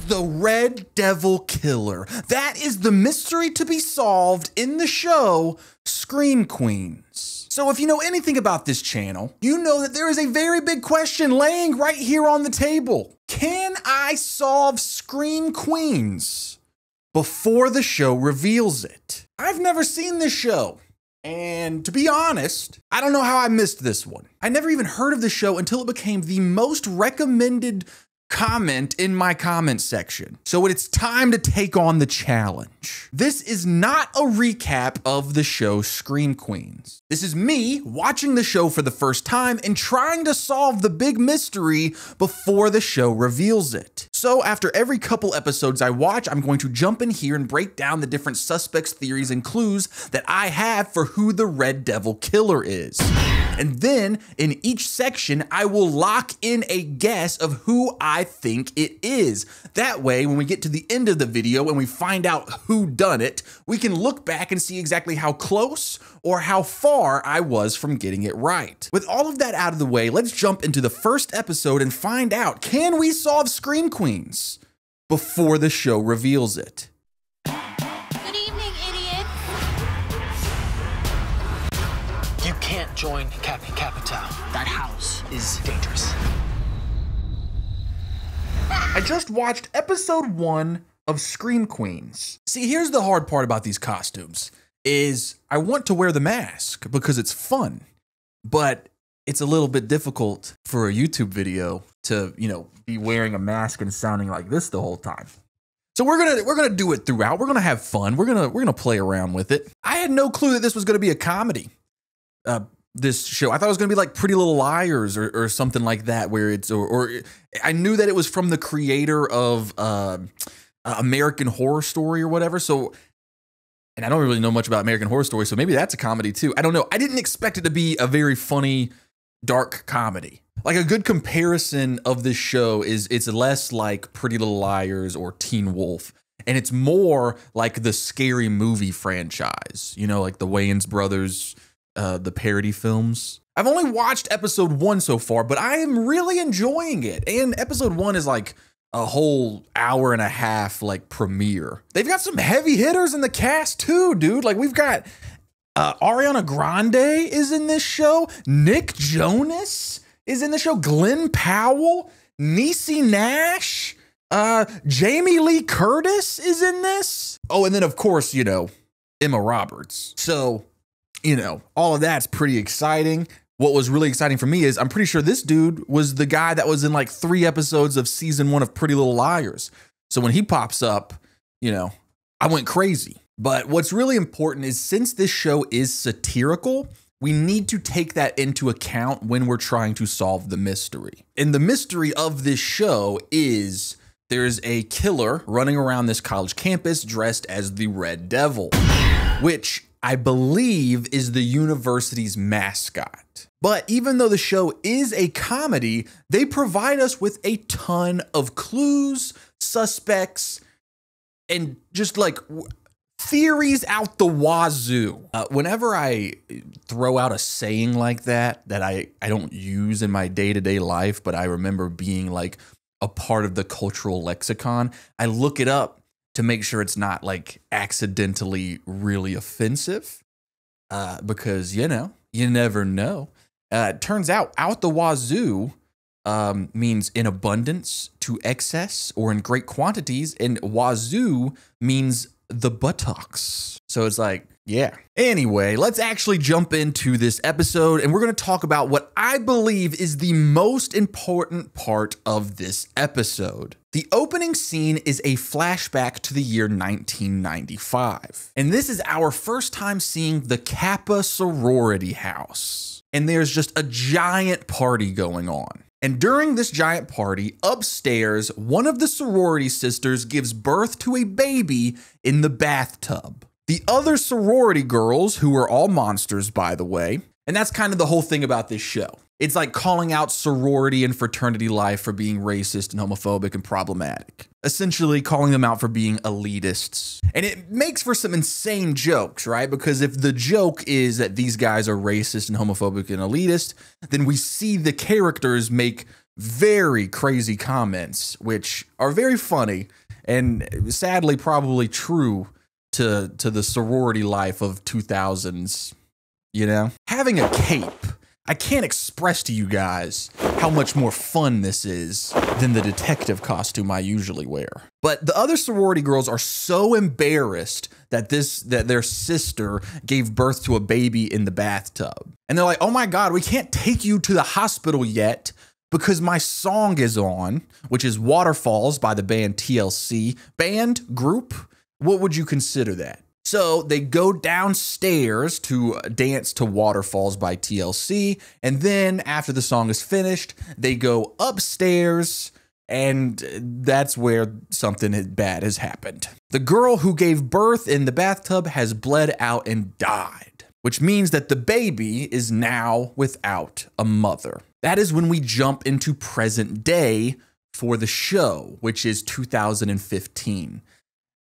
the Red Devil Killer? That is the mystery to be solved in the show Scream Queens. So if you know anything about this channel, you know that there is a very big question laying right here on the table. Can I solve Scream Queens before the show reveals it? I've never seen this show. And to be honest, I don't know how I missed this one. I never even heard of the show until it became the most recommended comment in my comment section. So it's time to take on the challenge. This is not a recap of the show Scream Queens. This is me watching the show for the first time and trying to solve the big mystery before the show reveals it. So after every couple episodes I watch, I'm going to jump in here and break down the different suspects, theories, and clues that I have for who the Red Devil Killer is. And then in each section, I will lock in a guess of who I think it is. That way, when we get to the end of the video and we find out who done it, we can look back and see exactly how close or how far I was from getting it right. With all of that out of the way, let's jump into the first episode and find out, can we solve Scream Queens before the show reveals it? Good evening, idiot. You can't join Cappy Capital. That house is dangerous. I just watched episode 1 of Scream Queens. See, here's the hard part about these costumes, is I want to wear the mask because it's fun, but it's a little bit difficult for a YouTube video to, you know, be wearing a mask and sounding like this the whole time. So we're gonna do it throughout. We're gonna have fun. We're gonna play around with it. I had no clue that this was gonna be a comedy. This show, I thought it was gonna be like Pretty Little Liars or something like that, where it's or I knew that it was from the creator of American Horror Story or whatever. So, and I don't really know much about American Horror Story, so maybe that's a comedy too. I don't know. I didn't expect it to be a very funny, dark comedy. Like a good comparison of this show is it's less like Pretty Little Liars or Teen Wolf, and it's more like the Scary Movie franchise. You know, like the Wayans brothers. The parody films. I've only watched episode 1 so far, but I am really enjoying it. And episode 1 is like a whole hour and a half like premiere. They've got some heavy hitters in the cast too, dude. Like we've got Ariana Grande is in this show. Nick Jonas is in the show. Glenn Powell, Niecy Nash, Jamie Lee Curtis is in this. Oh, and then of course, you know, Emma Roberts. So, you know, all of that's pretty exciting. What was really exciting for me is I'm pretty sure this dude was the guy that was in like 3 episodes of season 1 of Pretty Little Liars. So when he pops up, you know, I went crazy. But what's really important is since this show is satirical, we need to take that into account when we're trying to solve the mystery. And the mystery of this show is there's a killer running around this college campus dressed as the Red Devil, which I believe is the university's mascot. But even though the show is a comedy, they provide us with a ton of clues, suspects, and just like theories out the wazoo. Whenever I throw out a saying like that I don't use in my day-to-day life, but I remember being like a part of the cultural lexicon, I look it up to make sure it's not like accidentally really offensive, because, you know, you never know. It turns out the wazoo means in abundance, to excess, or in great quantities, and wazoo means the buttocks. So it's like, yeah. Anyway, let's actually jump into this episode, and we're going to talk about what I believe is the most important part of this episode. The opening scene is a flashback to the year 1995. And this is our first time seeing the Kappa sorority house. And there's just a giant party going on. And during this giant party, upstairs, one of the sorority sisters gives birth to a baby in the bathtub. The other sorority girls, who are all monsters, by the way, and that's kind of the whole thing about this show. It's like calling out sorority and fraternity life for being racist and homophobic and problematic. Essentially calling them out for being elitists. And it makes for some insane jokes, right? Because if the joke is that these guys are racist and homophobic and elitist, then we see the characters make very crazy comments, which are very funny and sadly probably true to the sorority life of 2000s, you know? Having a cape, I can't express to you guys how much more fun this is than the detective costume I usually wear. But the other sorority girls are so embarrassed that their sister gave birth to a baby in the bathtub. And they're like, oh my God, we can't take you to the hospital yet because my song is on, which is Waterfalls by the band TLC. Band? Group? What would you consider that? So they go downstairs to dance to Waterfalls by TLC, and then after the song is finished, they go upstairs, and that's where something bad has happened. The girl who gave birth in the bathtub has bled out and died, which means that the baby is now without a mother. That is when we jump into present day for the show, which is 2015.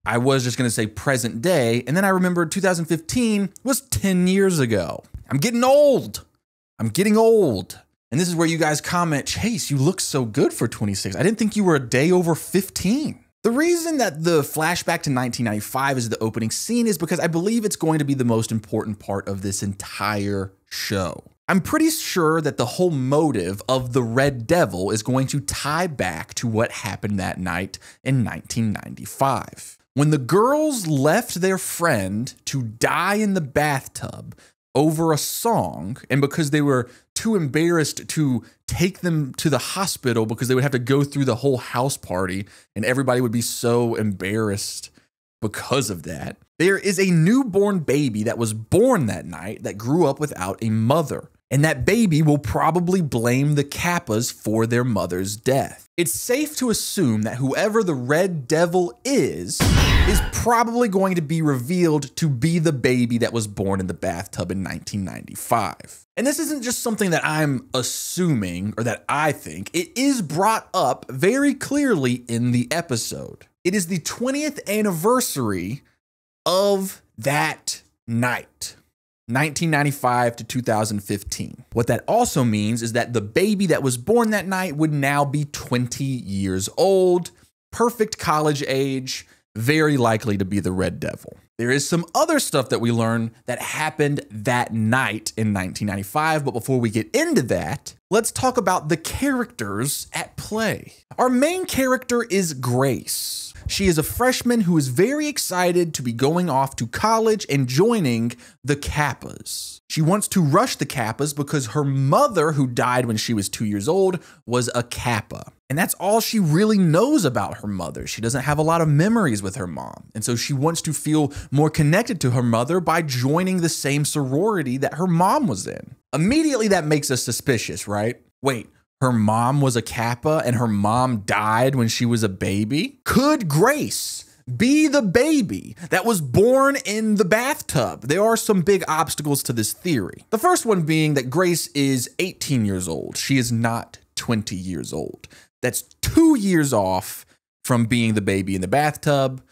I was just going to say present day, and then I remembered 2015 was 10 years ago. I'm getting old. I'm getting old. And this is where you guys comment, Chase, you look so good for 26. I didn't think you were a day over 15. The reason that the flashback to 1995 is the opening scene is because I believe it's going to be the most important part of this entire show. I'm pretty sure that the whole motive of the Red Devil is going to tie back to what happened that night in 1995. When the girls left their friend to die in the bathtub over a song, and because they were too embarrassed to take them to the hospital because they would have to go through the whole house party and everybody would be so embarrassed because of that, there is a newborn baby that was born that night that grew up without a mother. And that baby will probably blame the Kappas for their mother's death. It's safe to assume that whoever the Red Devil is probably going to be revealed to be the baby that was born in the bathtub in 1995. And this isn't just something that I'm assuming or that I think. It is brought up very clearly in the episode. It is the 20th anniversary of that night. 1995 to 2015. What that also means is that the baby that was born that night would now be 20 years old, perfect college age, very likely to be the Red Devil. There is some other stuff that we learn that happened that night in 1995, but before we get into that, let's talk about the characters at play. Our main character is Grace. She is a freshman who is very excited to be going off to college and joining the Kappas. She wants to rush the Kappas because her mother, who died when she was 2 years old, was a Kappa. And that's all she really knows about her mother. She doesn't have a lot of memories with her mom. And so she wants to feel more connected to her mother by joining the same sorority that her mom was in. Immediately that makes us suspicious, right? Wait. Her mom was a Kappa and her mom died when she was a baby? Could Grace be the baby that was born in the bathtub? There are some big obstacles to this theory. The first one being that Grace is 18 years old. She is not 20 years old. That's 2 years off from being the baby in the bathtub.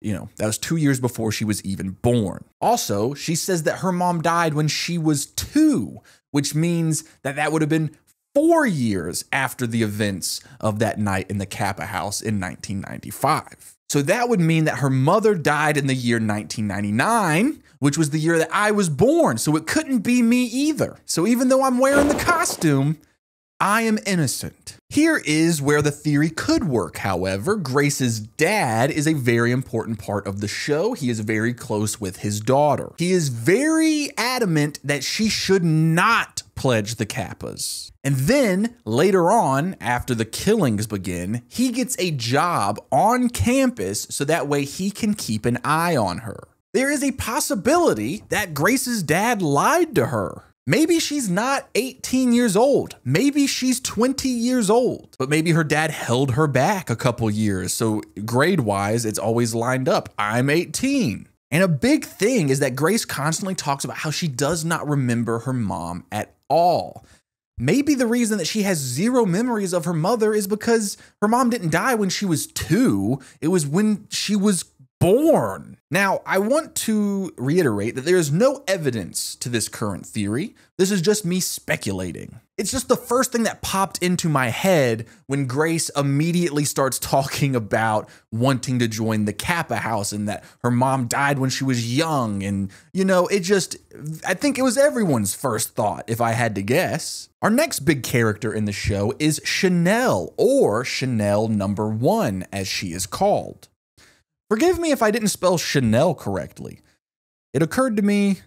You know, that was 2 years before she was even born. Also, she says that her mom died when she was 2, which means that that would have been 4 years after the events of that night in the Kappa house in 1995. So that would mean that her mother died in the year 1999, which was the year that I was born. So it couldn't be me either. So even though I'm wearing the costume, I am innocent. Here is where the theory could work, however. Grace's dad is a very important part of the show. He is very close with his daughter. He is very adamant that she should not pledge the Kappas. And then later on, after the killings begin, he gets a job on campus so that way he can keep an eye on her. There is a possibility that Grace's dad lied to her. Maybe she's not 18 years old. Maybe she's 20 years old. But maybe her dad held her back a couple years. So grade-wise, it's always lined up. I'm 18. And a big thing is that Grace constantly talks about how she does not remember her mom at all. Maybe the reason that she has zero memories of her mother is because her mom didn't die when she was 2. It was when she was born. Now, I want to reiterate that there is no evidence to this current theory. This is just me speculating. It's just the first thing that popped into my head when Grace immediately starts talking about wanting to join the Kappa house and that her mom died when she was young. And, you know, I think it was everyone's first thought, if I had to guess. Our next big character in the show is Chanel, or Chanel number 1, as she is called. Forgive me if I didn't spell Chanel correctly. It occurred to me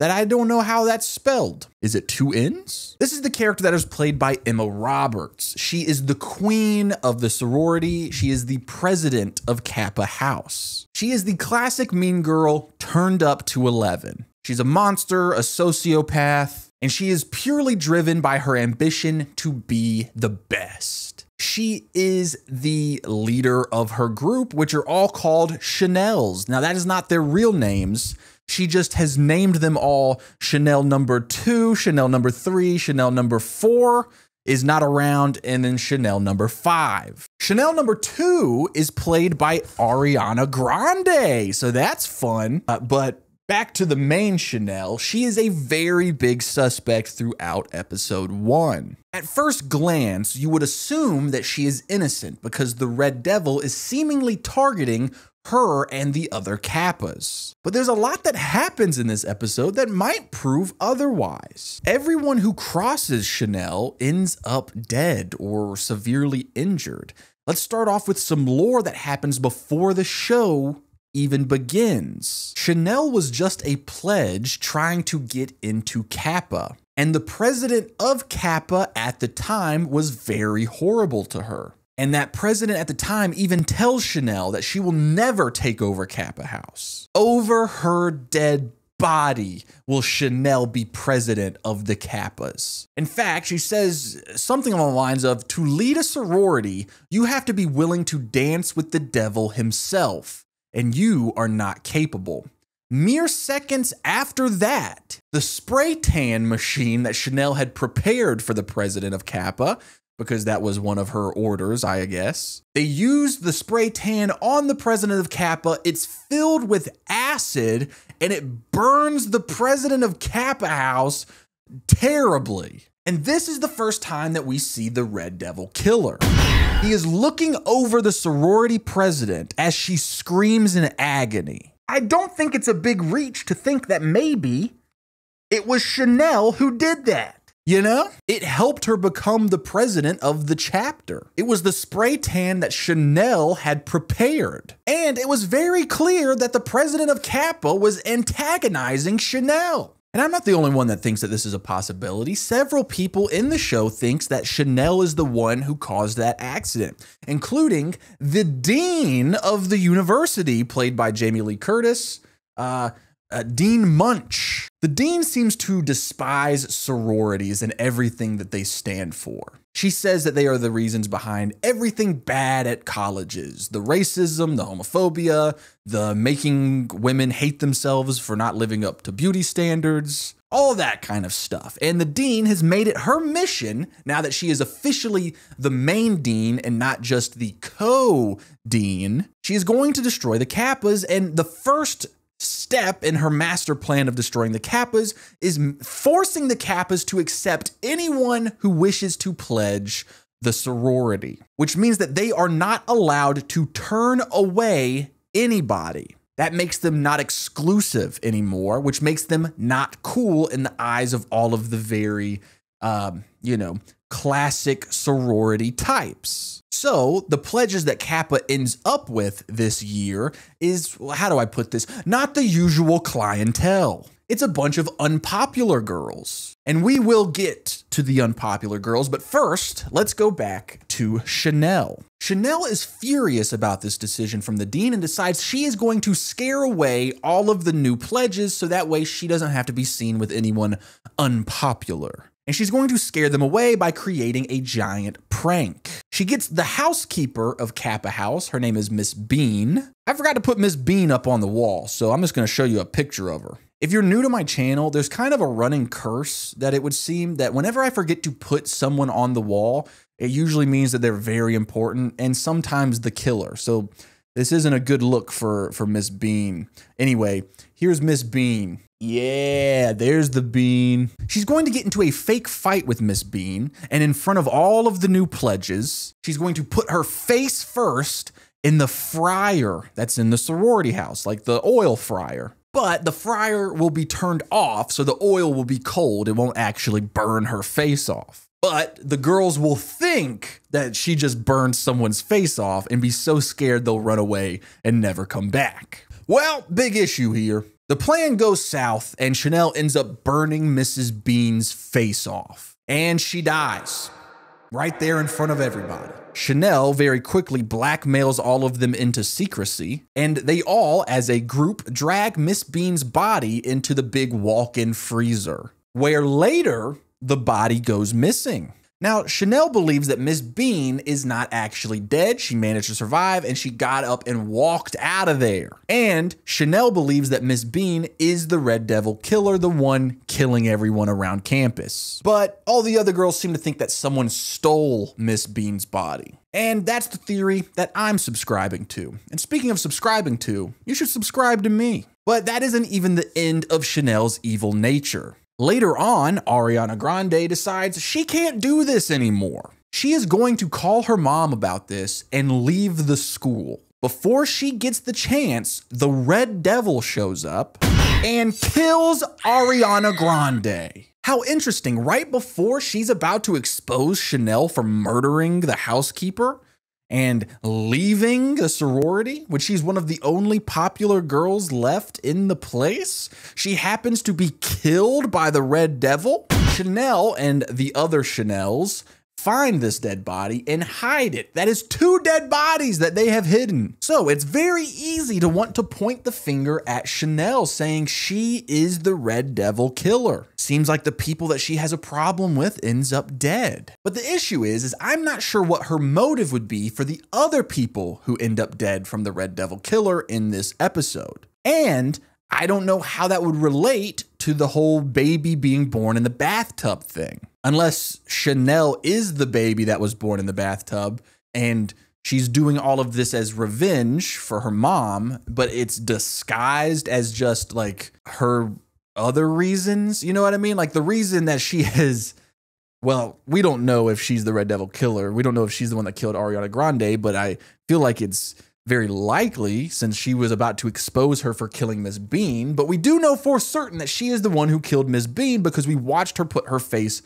that I don't know how that's spelled. Is it 2 N's? This is the character that is played by Emma Roberts. She is the queen of the sorority. She is the president of Kappa House. She is the classic mean girl turned up to 11. She's a monster, a sociopath, and she is purely driven by her ambition to be the best. She is the leader of her group, which are all called Chanels. Now, that is not their real names. She just has named them all Chanel number 2, Chanel number 3, Chanel number 4 is not around, and then Chanel number 5. Chanel number 2 is played by Ariana Grande, so that's fun. But back to the main Chanel, she is a very big suspect throughout episode 1. At first glance, you would assume that she is innocent because the Red Devil is seemingly targeting her and the other Kappas. But there's a lot that happens in this episode that might prove otherwise. Everyone who crosses Chanel ends up dead or severely injured. Let's start off with some lore that happens before the show even begins. Chanel was just a pledge trying to get into Kappa, and the president of Kappa at the time was very horrible to her. And that president at the time even tells Chanel that she will never take over Kappa House. Over her dead body will Chanel be president of the Kappas. In fact, she says something along the lines of, to lead a sorority, you have to be willing to dance with the devil himself, and you are not capable. Mere seconds after that, the spray tan machine that Chanel had prepared for the president of Kappa, because that was one of her orders, I guess. They used the spray tan on the president of Kappa. It's filled with acid, and it burns the president of Kappa House terribly. And this is the first time that we see the Red Devil killer. He is looking over the sorority president as she screams in agony. I don't think it's a big reach to think that maybe it was Chanel who did that. You know, it helped her become the president of the chapter. It was the spray tan that Chanel had prepared. And it was very clear that the president of Kappa was antagonizing Chanel. And I'm not the only one that thinks that this is a possibility. Several people in the show thinks that Chanel is the one who caused that accident, including the dean of the university, played by Jamie Lee Curtis, Dean Munch. The dean seems to despise sororities and everything that they stand for. She says that they are the reasons behind everything bad at colleges. The racism, the homophobia, the making women hate themselves for not living up to beauty standards, all that kind of stuff. And the dean has made it her mission, now that she is officially the main dean and not just the co-dean, she is going to destroy the Kappas, and the first step in her master plan of destroying the Kappas is forcing the Kappas to accept anyone who wishes to pledge the sorority, which means that they are not allowed to turn away anybody. That makes them not exclusive anymore, which makes them not cool in the eyes of all of the very, classic sorority types. So the pledges that Kappa ends up with this year is, how do I put this? Not the usual clientele. It's a bunch of unpopular girls. And we will get to the unpopular girls, but first, let's go back to Chanel. Chanel is furious about this decision from the dean and decides she is going to scare away all of the new pledges so that way she doesn't have to be seen with anyone unpopular. And she's going to scare them away by creating a giant prank. She gets the housekeeper of Kappa House. Her name is Miss Bean. I forgot to put Miss Bean up on the wall, so I'm just going to show you a picture of her. If you're new to my channel, there's kind of a running curse that it would seem that whenever I forget to put someone on the wall, it usually means that they're very important and sometimes the killer. So This isn't a good look for Miss Bean. Anyway, here's Miss Bean. Yeah, there's the Bean. She's going to get into a fake fight with Miss Bean, and in front of all of the new pledges, she's going to put her face first in the fryer that's in the sorority house, like the oil fryer. But the fryer will be turned off, so the oil will be cold. It won't actually burn her face off. But the girls will think that she just burned someone's face off and be so scared they'll run away and never come back. Well, big issue here. The plan goes south and Chanel ends up burning Mrs. Bean's face off. And she dies right there in front of everybody. Chanel very quickly blackmails all of them into secrecy, and they all, as a group, drag Miss Bean's body into the big walk-in freezer, where later the body goes missing. Now, Chanel believes that Miss Bean is not actually dead. She managed to survive and she got up and walked out of there. And Chanel believes that Miss Bean is the Red Devil killer, the one killing everyone around campus. But all the other girls seem to think that someone stole Miss Bean's body. And that's the theory that I'm subscribing to. And speaking of subscribing to, you should subscribe to me. But that isn't even the end of Chanel's evil nature. Later on, Ariana Grande decides she can't do this anymore. She is going to call her mom about this and leave the school. Before she gets the chance, the Red Devil shows up and kills Ariana Grande. How interesting, right before she's about to expose Chanel for murdering the housekeeper and leaving the sorority, which she's one of the only popular girls left in the place, she happens to be killed by the Red Devil. Chanel and the other Chanels find this dead body and hide it. That is 2 dead bodies that they have hidden. So it's very easy to want to point the finger at Chanel, saying she is the Red Devil killer. Seems like the people that she has a problem with ends up dead. But the issue is I'm not sure what her motive would be for the other people who end up dead from the Red Devil killer in this episode. And I don't know how that would relate to the whole baby being born in the bathtub thing. Unless Chanel is the baby that was born in the bathtub and she's doing all of this as revenge for her mom, but it's disguised as just like her other reasons. You know what I mean? Like the reason that she is, well, we don't know if she's the Red Devil killer. We don't know if she's the one that killed Ariana Grande, but I feel like it's very likely since she was about to expose her for killing Miss Bean. But we do know for certain that she is the one who killed Miss Bean because we watched her put her face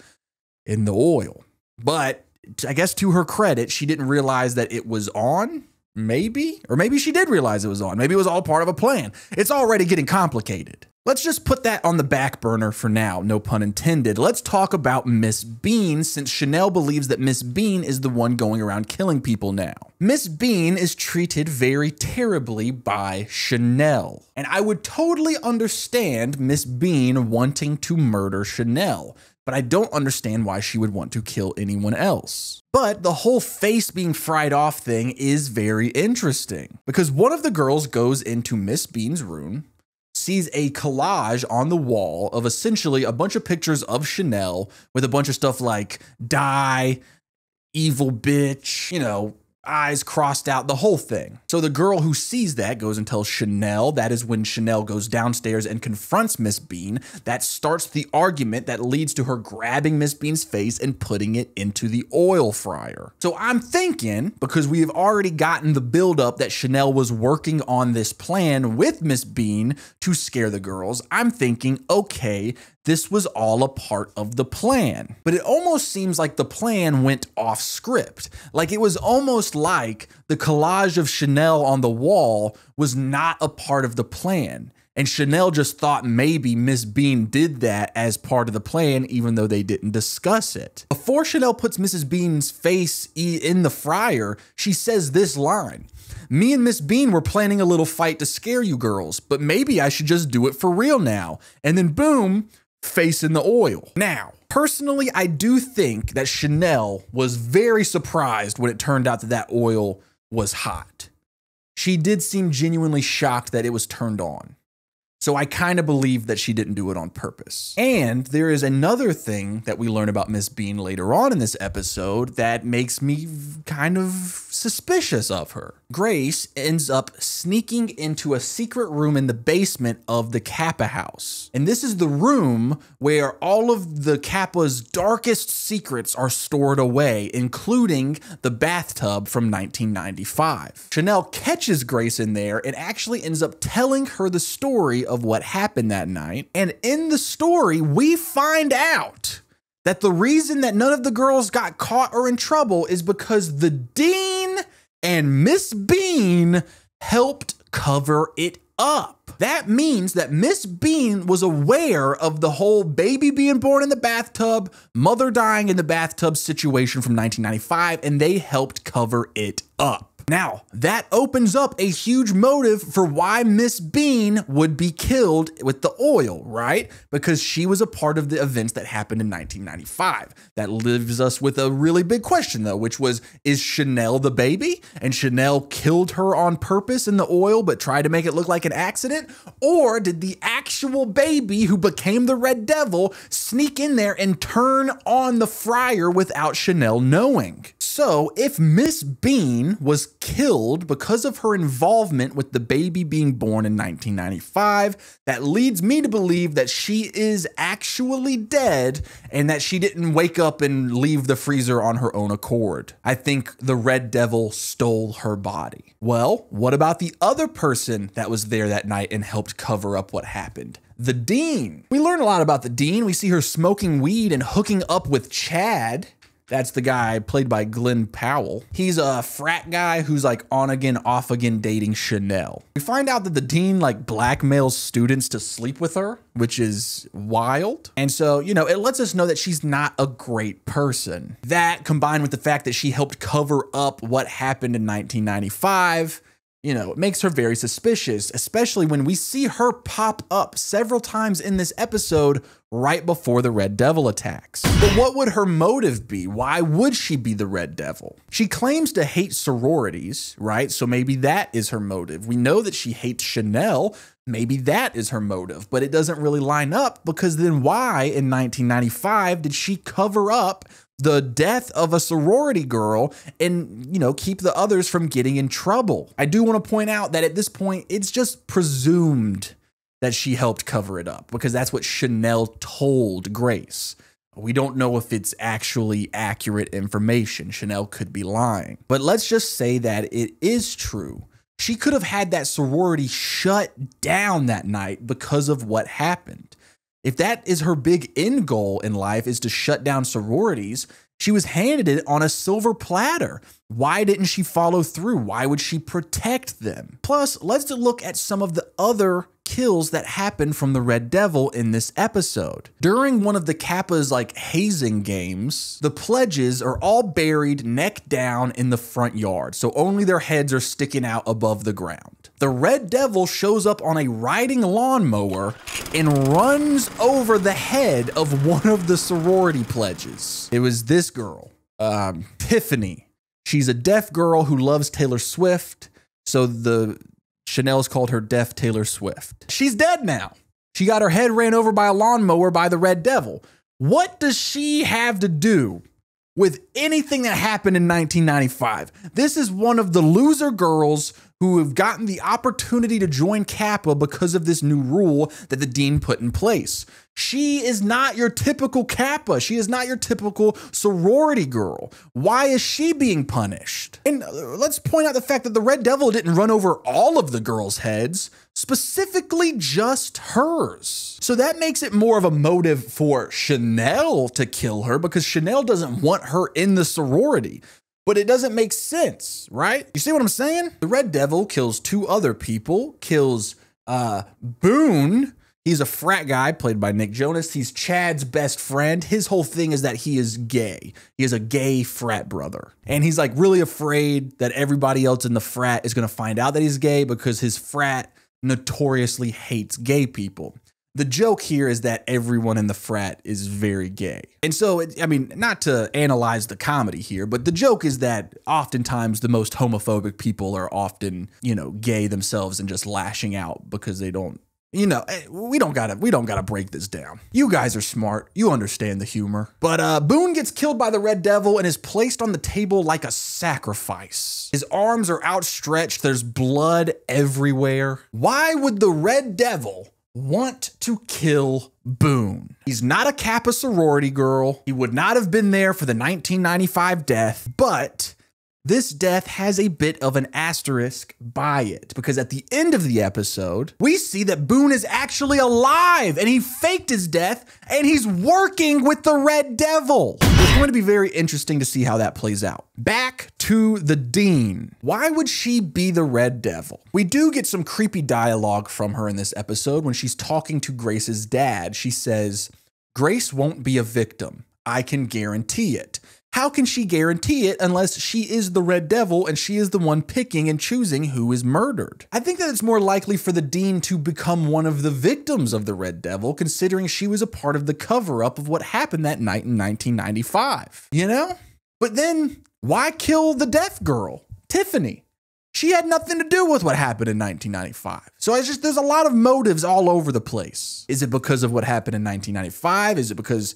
in the oil. But I guess to her credit, she didn't realize that it was on, maybe? Or maybe she did realize it was on. Maybe it was all part of a plan. It's already getting complicated. Let's just put that on the back burner for now, no pun intended. Let's talk about Miss Bean, since Chanel believes that Miss Bean is the one going around killing people now. Miss Bean is treated very terribly by Chanel, and I would totally understand Miss Bean wanting to murder Chanel, but I don't understand why she would want to kill anyone else. But the whole face being fried off thing is very interesting, because one of the girls goes into Miss Bean's room, sees a collage on the wall of essentially a bunch of pictures of Chanel with a bunch of stuff like die, evil bitch, you know, eyes crossed out, the whole thing. So the girl who sees that goes and tells Chanel. That is when Chanel goes downstairs and confronts Miss Bean. That starts the argument that leads to her grabbing Miss Bean's face and putting it into the oil fryer. So I'm thinking, because we have already gotten the buildup that Chanel was working on this plan with Miss Bean to scare the girls, I'm thinking, okay, this was all a part of the plan. But it almost seems like the plan went off script. Like it was almost like the collage of Chanel on the wall was not a part of the plan. And Chanel just thought maybe Miss Bean did that as part of the plan, even though they didn't discuss it. Before Chanel puts Mrs. Bean's face in the fryer, she says this line: "Me and Miss Bean were planning a little fight to scare you girls, but maybe I should just do it for real now." And then boom, face in the oil. Now, personally, I do think that Chanel was very surprised when it turned out that that oil was hot. She did seem genuinely shocked that it was turned on. So I kind of believe that she didn't do it on purpose. And there is another thing that we learn about Miss Bean later on in this episode that makes me kind of suspicious of her. Grace ends up sneaking into a secret room in the basement of the Kappa house. And this is the room where all of the Kappa's darkest secrets are stored away, including the bathtub from 1995. Chanel catches Grace in there and actually ends up telling her the story of what happened that night. And in the story, we find out that the reason that none of the girls got caught or in trouble is because the dean and Miss Bean helped cover it up. That means that Miss Bean was aware of the whole baby being born in the bathtub, mother dying in the bathtub situation from 1995, and they helped cover it up. Now, that opens up a huge motive for why Miss Bean would be killed with the oil, right? Because she was a part of the events that happened in 1995. That leaves us with a really big question, though, which was, is Chanel the baby? And Chanel killed her on purpose in the oil, but tried to make it look like an accident? Or did the actual baby who became the Red Devil sneak in there and turn on the fryer without Chanel knowing? So if Miss Bean was killed because of her involvement with the baby being born in 1995, that leads me to believe that she is actually dead and that she didn't wake up and leave the freezer on her own accord. I think the Red Devil stole her body. Well, what about the other person that was there that night and helped cover up what happened? The dean. We learn a lot about the dean. We see her smoking weed and hooking up with Chad. That's the guy played by Glenn Powell. He's a frat guy who's like on again, off again dating Chanel. We find out that the dean like blackmails students to sleep with her, which is wild. And so, you know, it lets us know that she's not a great person. That combined with the fact that she helped cover up what happened in 1995, you know, it makes her very suspicious, especially when we see her pop up several times in this episode right before the Red Devil attacks. But what would her motive be? Why would she be the Red Devil? She claims to hate sororities, right? So maybe that is her motive. We know that she hates Chanel. Maybe that is her motive, but it doesn't really line up, because then why in 1995 did she cover up the death of a sorority girl and, you know, keep the others from getting in trouble? I do want to point out that at this point, it's just presumed that she helped cover it up, because that's what Chanel told Grace. We don't know if it's actually accurate information. Chanel could be lying, but let's just say that it is true. She could have had that sorority shut down that night because of what happened. If that is her big end goal in life, is to shut down sororities, she was handed it on a silver platter. Why didn't she follow through? Why would she protect them? Plus, let's look at some of the other kills that happened from the Red Devil in this episode. During one of the Kappa's like hazing games, the pledges are all buried neck down in the front yard, so only their heads are sticking out above the ground. The Red Devil shows up on a riding lawnmower and runs over the head of one of the sorority pledges. It was this girl, Tiffany. She's a deaf girl who loves Taylor Swift, so the Chanel's called her Deaf Taylor Swift. She's dead now. She got her head ran over by a lawnmower by the Red Devil. What does she have to do with anything that happened in 1995? This is one of the loser girls who have gotten the opportunity to join Kappa because of this new rule that the dean put in place. She is not your typical Kappa. She is not your typical sorority girl. Why is she being punished? And let's point out the fact that the Red Devil didn't run over all of the girls' heads, specifically just hers. So that makes it more of a motive for Chanel to kill her, because Chanel doesn't want her in the sorority. But it doesn't make sense, right? You see what I'm saying? The Red Devil kills two other people, kills Boone. He's a frat guy played by Nick Jonas. He's Chad's best friend. His whole thing is that he is gay. He is a gay frat brother. And he's like really afraid that everybody else in the frat is going to find out that he's gay, because his frat notoriously hates gay people. The joke here is that everyone in the frat is very gay. And so, I mean, not to analyze the comedy here, but the joke is that oftentimes the most homophobic people are often, you know, gay themselves and just lashing out because they don't we don't gotta break this down. You guys are smart. You understand the humor. But Boone gets killed by the Red Devil and is placed on the table like a sacrifice. His arms are outstretched. There's blood everywhere. Why would the Red Devil want to kill Boone? He's not a Kappa sorority girl. He would not have been there for the 1995 death, but this death has a bit of an asterisk by it, because at the end of the episode, we see that Boone is actually alive and he faked his death and he's working with the Red Devil. It's going to be very interesting to see how that plays out. Back to the Dean. Why would she be the Red Devil? We do get some creepy dialogue from her in this episode when she's talking to Grace's dad. She says, "Grace won't be a victim. I can guarantee it." How can she guarantee it unless she is the Red Devil and she is the one picking and choosing who is murdered? I think that it's more likely for the Dean to become one of the victims of the Red Devil, considering she was a part of the cover-up of what happened that night in 1995. But then, why kill the deaf girl, Tiffany? She had nothing to do with what happened in 1995. So there's a lot of motives all over the place. Is it because of what happened in 1995? Is it because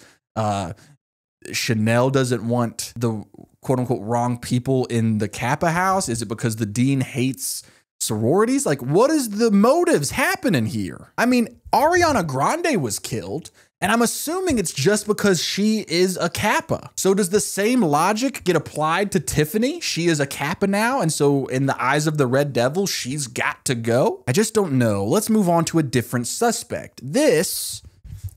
Chanel doesn't want the quote unquote wrong people in the Kappa house? Is it because the Dean hates sororities? Like, what is the motives happening here? I mean, Ariana Grande was killed, and I'm assuming it's just because she is a Kappa. So does the same logic get applied to Tiffany? She is a Kappa now, and so in the eyes of the Red Devil, she's got to go? I just don't know. Let's move on to a different suspect. This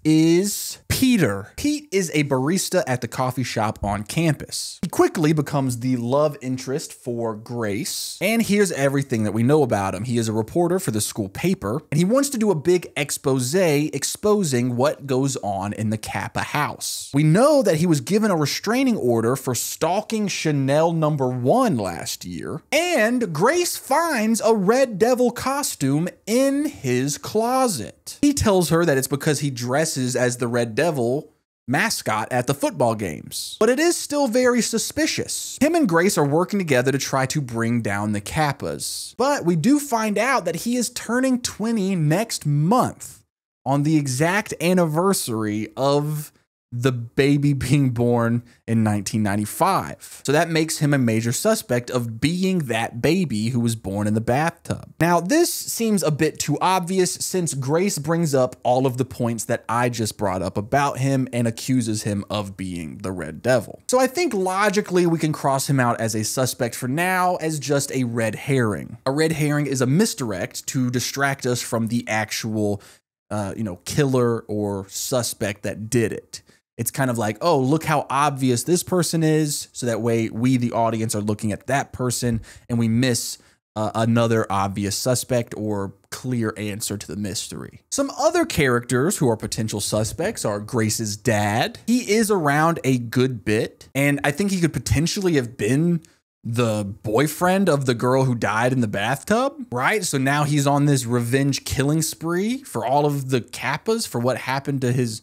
is Peter. Pete is a barista at the coffee shop on campus. He quickly becomes the love interest for Grace, and here's everything that we know about him. He is a reporter for the school paper, and he wants to do a big expose exposing what goes on in the Kappa house. We know that he was given a restraining order for stalking Chanel #1 last year, and Grace finds a Red Devil costume in his closet. He tells her that it's because he dresses as the Red Devil mascot at the football games. But it is still very suspicious. Him and Grace are working together to try to bring down the Kappas. But we do find out that he is turning 20 next month on the exact anniversary of the baby being born in 1995. So that makes him a major suspect of being that baby who was born in the bathtub. Now, this seems a bit too obvious since Grace brings up all of the points that I just brought up about him and accuses him of being the Red Devil. So I think logically we can cross him out as a suspect for now as just a red herring. A red herring is a misdirect to distract us from the actual killer or suspect that did it. It's kind of like, oh, look how obvious this person is. So that way we, the audience, are looking at that person and we miss another obvious suspect or clear answer to the mystery. Some other characters who are potential suspects are Grace's dad. He is around a good bit, and I think he could potentially have been the boyfriend of the girl who died in the bathtub, right? So now he's on this revenge killing spree for all of the Kappas for what happened to his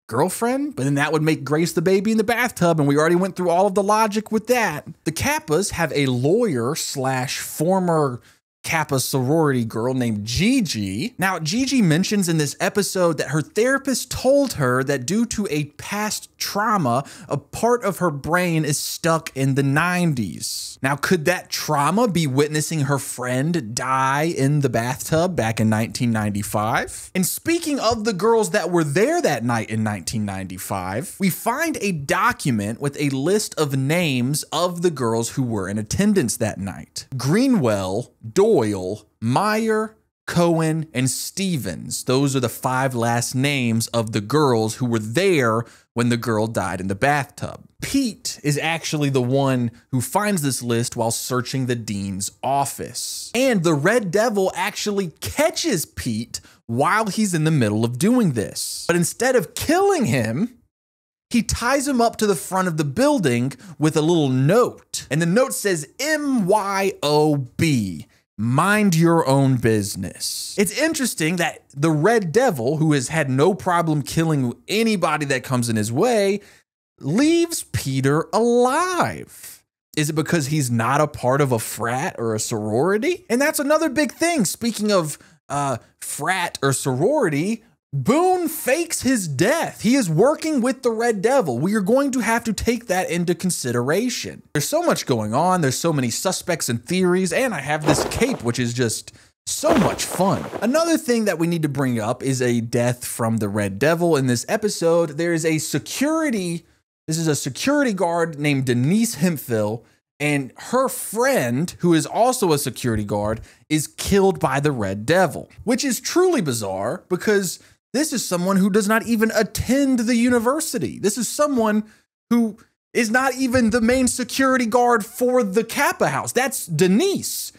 girlfriend, but then that would make Grace the baby in the bathtub, and we already went through all of the logic with that. The Kappas have a lawyer / former Kappa sorority girl named Gigi. Now, Gigi mentions in this episode that her therapist told her that due to a past trauma, a part of her brain is stuck in the 90s. Now, could that trauma be witnessing her friend die in the bathtub back in 1995? And speaking of the girls that were there that night in 1995, we find a document with a list of names of the girls who were in attendance that night. Greenwell, Doyle, Meyer, Cohen, and Stevens. Those are the 5 last names of the girls who were there when the girl died in the bathtub. Pete is actually the one who finds this list while searching the dean's office. And the Red Devil actually catches Pete while he's in the middle of doing this. But instead of killing him, he ties him up to the front of the building with a little note. And the note says MYOB. Mind your own business. It's interesting that the Red Devil, who has had no problem killing anybody that comes in his way, leaves Peter alive. Is it because he's not a part of a frat or a sorority? And that's another big thing. Speaking of frat or sorority, Boone fakes his death. He is working with the Red Devil. We are going to have to take that into consideration. There's so much going on. There's so many suspects and theories, and I have this cape, which is just so much fun. Another thing that we need to bring up is a death from the Red Devil in this episode. There is a security guard named Denise Hemphill, and her friend, who is also a security guard, is killed by the Red Devil, which is truly bizarre because this is someone who does not even attend the university. This is someone who is not even the main security guard for the Kappa house. That's Denise,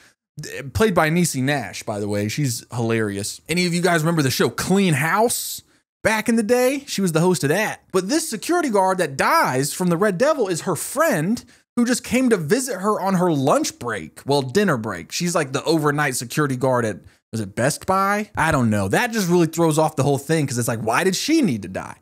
played by Niecy Nash, by the way. She's hilarious. Any of you guys remember the show Clean House? Back in the day, she was the host of that. But this security guard that dies from the Red Devil is her friend who just came to visit her on her lunch break. Well, dinner break. She's like the overnight security guard at, was it Best Buy? I don't know. That just really throws off the whole thing because it's like, why did she need to die?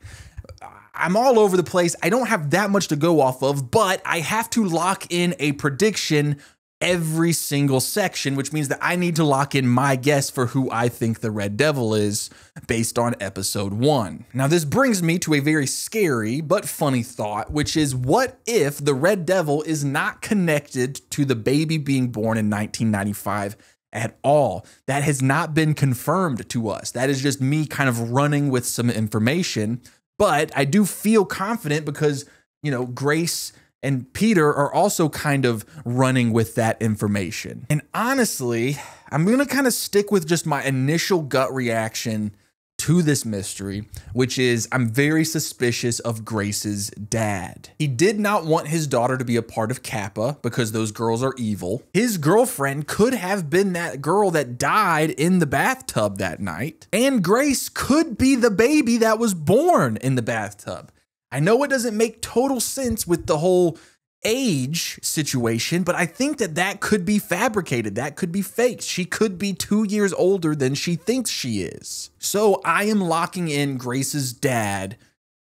I'm all over the place. I don't have that much to go off of, but I have to lock in a prediction every single section, which means that I need to lock in my guess for who I think the Red Devil is based on episode 1. Now, this brings me to a very scary but funny thought, which is what if the Red Devil is not connected to the baby being born in 1995 at all? That has not been confirmed to us. That is just me kind of running with some information, but I do feel confident because, you know, Grace and Peter are also kind of running with that information. And honestly, I'm going to kind of stick with just my initial gut reaction to this mystery, which is I'm very suspicious of Grace's dad. He did not want his daughter to be a part of Kappa because those girls are evil. His girlfriend could have been that girl that died in the bathtub that night. And Grace could be the baby that was born in the bathtub. I know it doesn't make total sense with the whole age situation, but I think that that could be fabricated. That could be faked. She could be 2 years older than she thinks she is. So I am locking in Grace's dad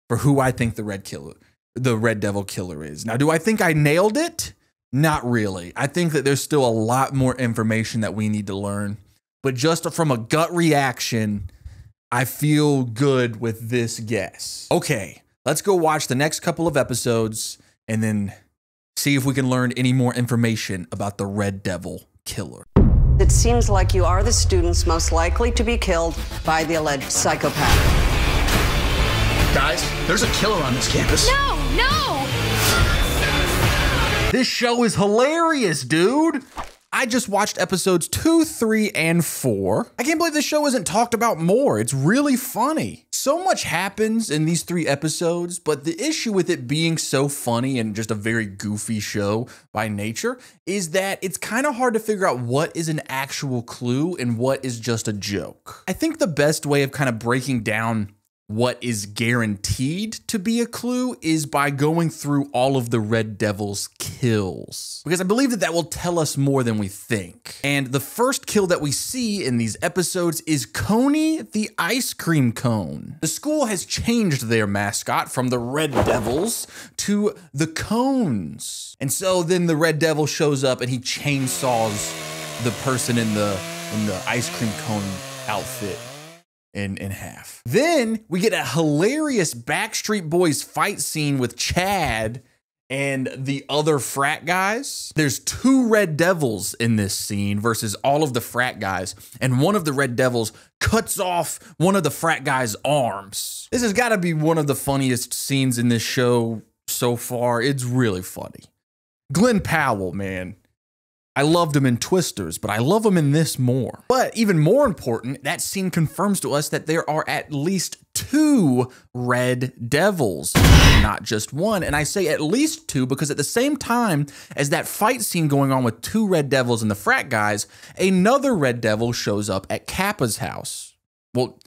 for who I think the Red Devil killer is. Now, do I think I nailed it? Not really. I think that there's still a lot more information that we need to learn, but just from a gut reaction, I feel good with this guess. Okay. Let's go watch the next couple of episodes and then see if we can learn any more information about the Red Devil killer. It seems like you are the students most likely to be killed by the alleged psychopath. Guys, there's a killer on this campus. No! This show is hilarious, dude. I just watched episodes 2, 3, and 4. I can't believe this show isn't talked about more. It's really funny. So much happens in these 3 episodes, but the issue with it being so funny and just a very goofy show by nature is that it's kind of hard to figure out what is an actual clue and what is just a joke. I think the best way of kind of breaking down what is guaranteed to be a clue is by going through all of the Red Devil's kills, because I believe that that will tell us more than we think. And the first kill that we see in these episodes is Coney the ice cream cone. The school has changed their mascot from the Red Devils to the Cones. And so then the Red Devil shows up and he chainsaws the person in the ice cream cone outfit in half. Then we get a hilarious Backstreet Boys fight scene with Chad and the other frat guys. There's 2 Red Devils in this scene versus all of the frat guys, and one of the Red Devils cuts off one of the frat guys' arms. This has got to be one of the funniest scenes in this show so far. It's really funny. Glenn Powell, man. I loved him in Twisters, but I love him in this more. But even more important, that scene confirms to us that there are at least 2 Red Devils, not just one. And I say at least 2 because at the same time as that fight scene going on with 2 Red Devils and the frat guys, another Red Devil shows up at Kappa's house. Well,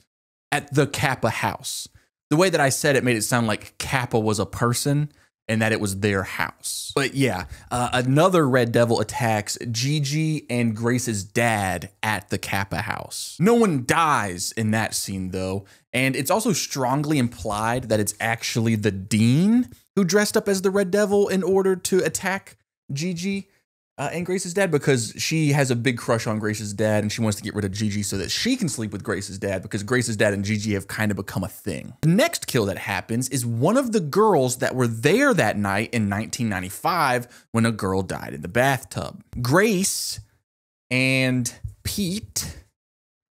at the Kappa house. The way that I said it made it sound like Kappa was a person and that it was their house. But yeah, another Red Devil attacks Gigi and Grace's dad at the Kappa house. No one dies in that scene though, and it's also strongly implied that it's actually the dean who dressed up as the Red Devil in order to attack Gigi. and Grace's dad, because she has a big crush on Grace's dad and she wants to get rid of Gigi so that she can sleep with Grace's dad, because Grace's dad and Gigi have kind of become a thing. The next kill that happens is one of the girls that were there that night in 1995 when a girl died in the bathtub. Grace and Pete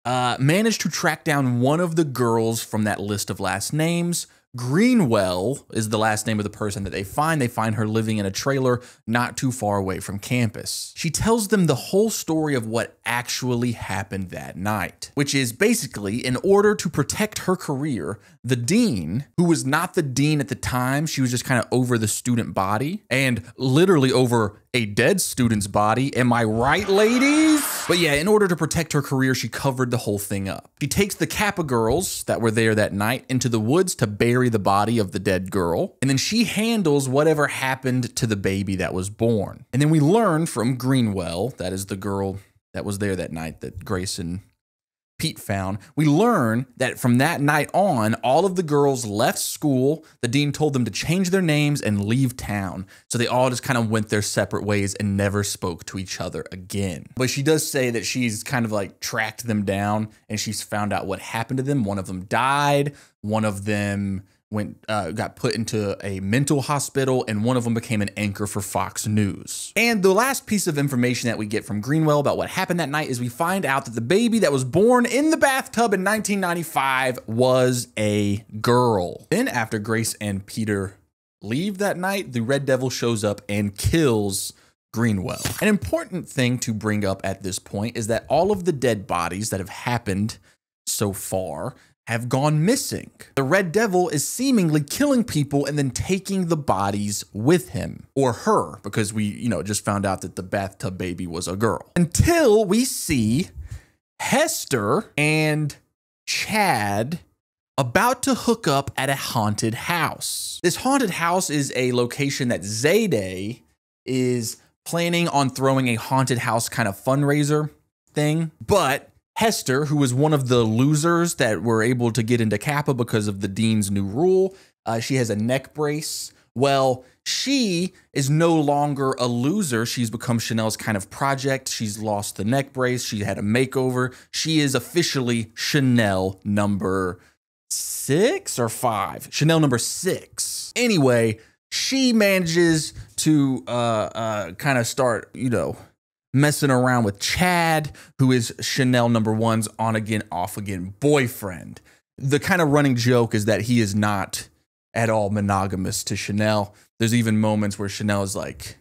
managed to track down one of the girls from that list of last names. Greenwell is the last name of the person that they find. They find her living in a trailer not too far away from campus. She tells them the whole story of what actually happened that night, which is basically, in order to protect her career, the dean, who was not the dean at the time, she was just kind of over the student body and literally over a dead student's body. Am I right, ladies? But yeah, in order to protect her career, she covered the whole thing up. She takes the Kappa girls that were there that night into the woods to bury the body of the dead girl. And then she handles whatever happened to the baby that was born. And then we learn from Greenwell, that is the girl that was there that night that Grace and Pete found, we learn that from that night on, all of the girls left school. The dean told them to change their names and leave town. So they all just kind of went their separate ways and never spoke to each other again. But she does say that she's kind of like tracked them down and she's found out what happened to them. One of them died. One of them got put into a mental hospital, and one of them became an anchor for Fox News. And the last piece of information that we get from Greenwell about what happened that night is we find out that the baby that was born in the bathtub in 1995 was a girl. Then after Grace and Peter leave that night, the Red Devil shows up and kills Greenwell. An important thing to bring up at this point is that all of the dead bodies that have happened so far have gone missing. The Red Devil is seemingly killing people and then taking the bodies with him, or her, because we, just found out that the bathtub baby was a girl. Until we see Hester and Chad about to hook up at a haunted house. This haunted house is a location that Zayday is planning on throwing a haunted house kind of fundraiser thing, but Hester, who was one of the losers that were able to get into Kappa because of the dean's new rule, she has a neck brace. Well, she is no longer a loser. She's become Chanel's kind of project. She's lost the neck brace. She had a makeover. She is officially Chanel number 6 or 5. Chanel number 6. Anyway, she manages to kind of start, messing around with Chad, who is Chanel number 1's on again, off again boyfriend. The kind of running joke is that he is not at all monogamous to Chanel. There's even moments where Chanel is like,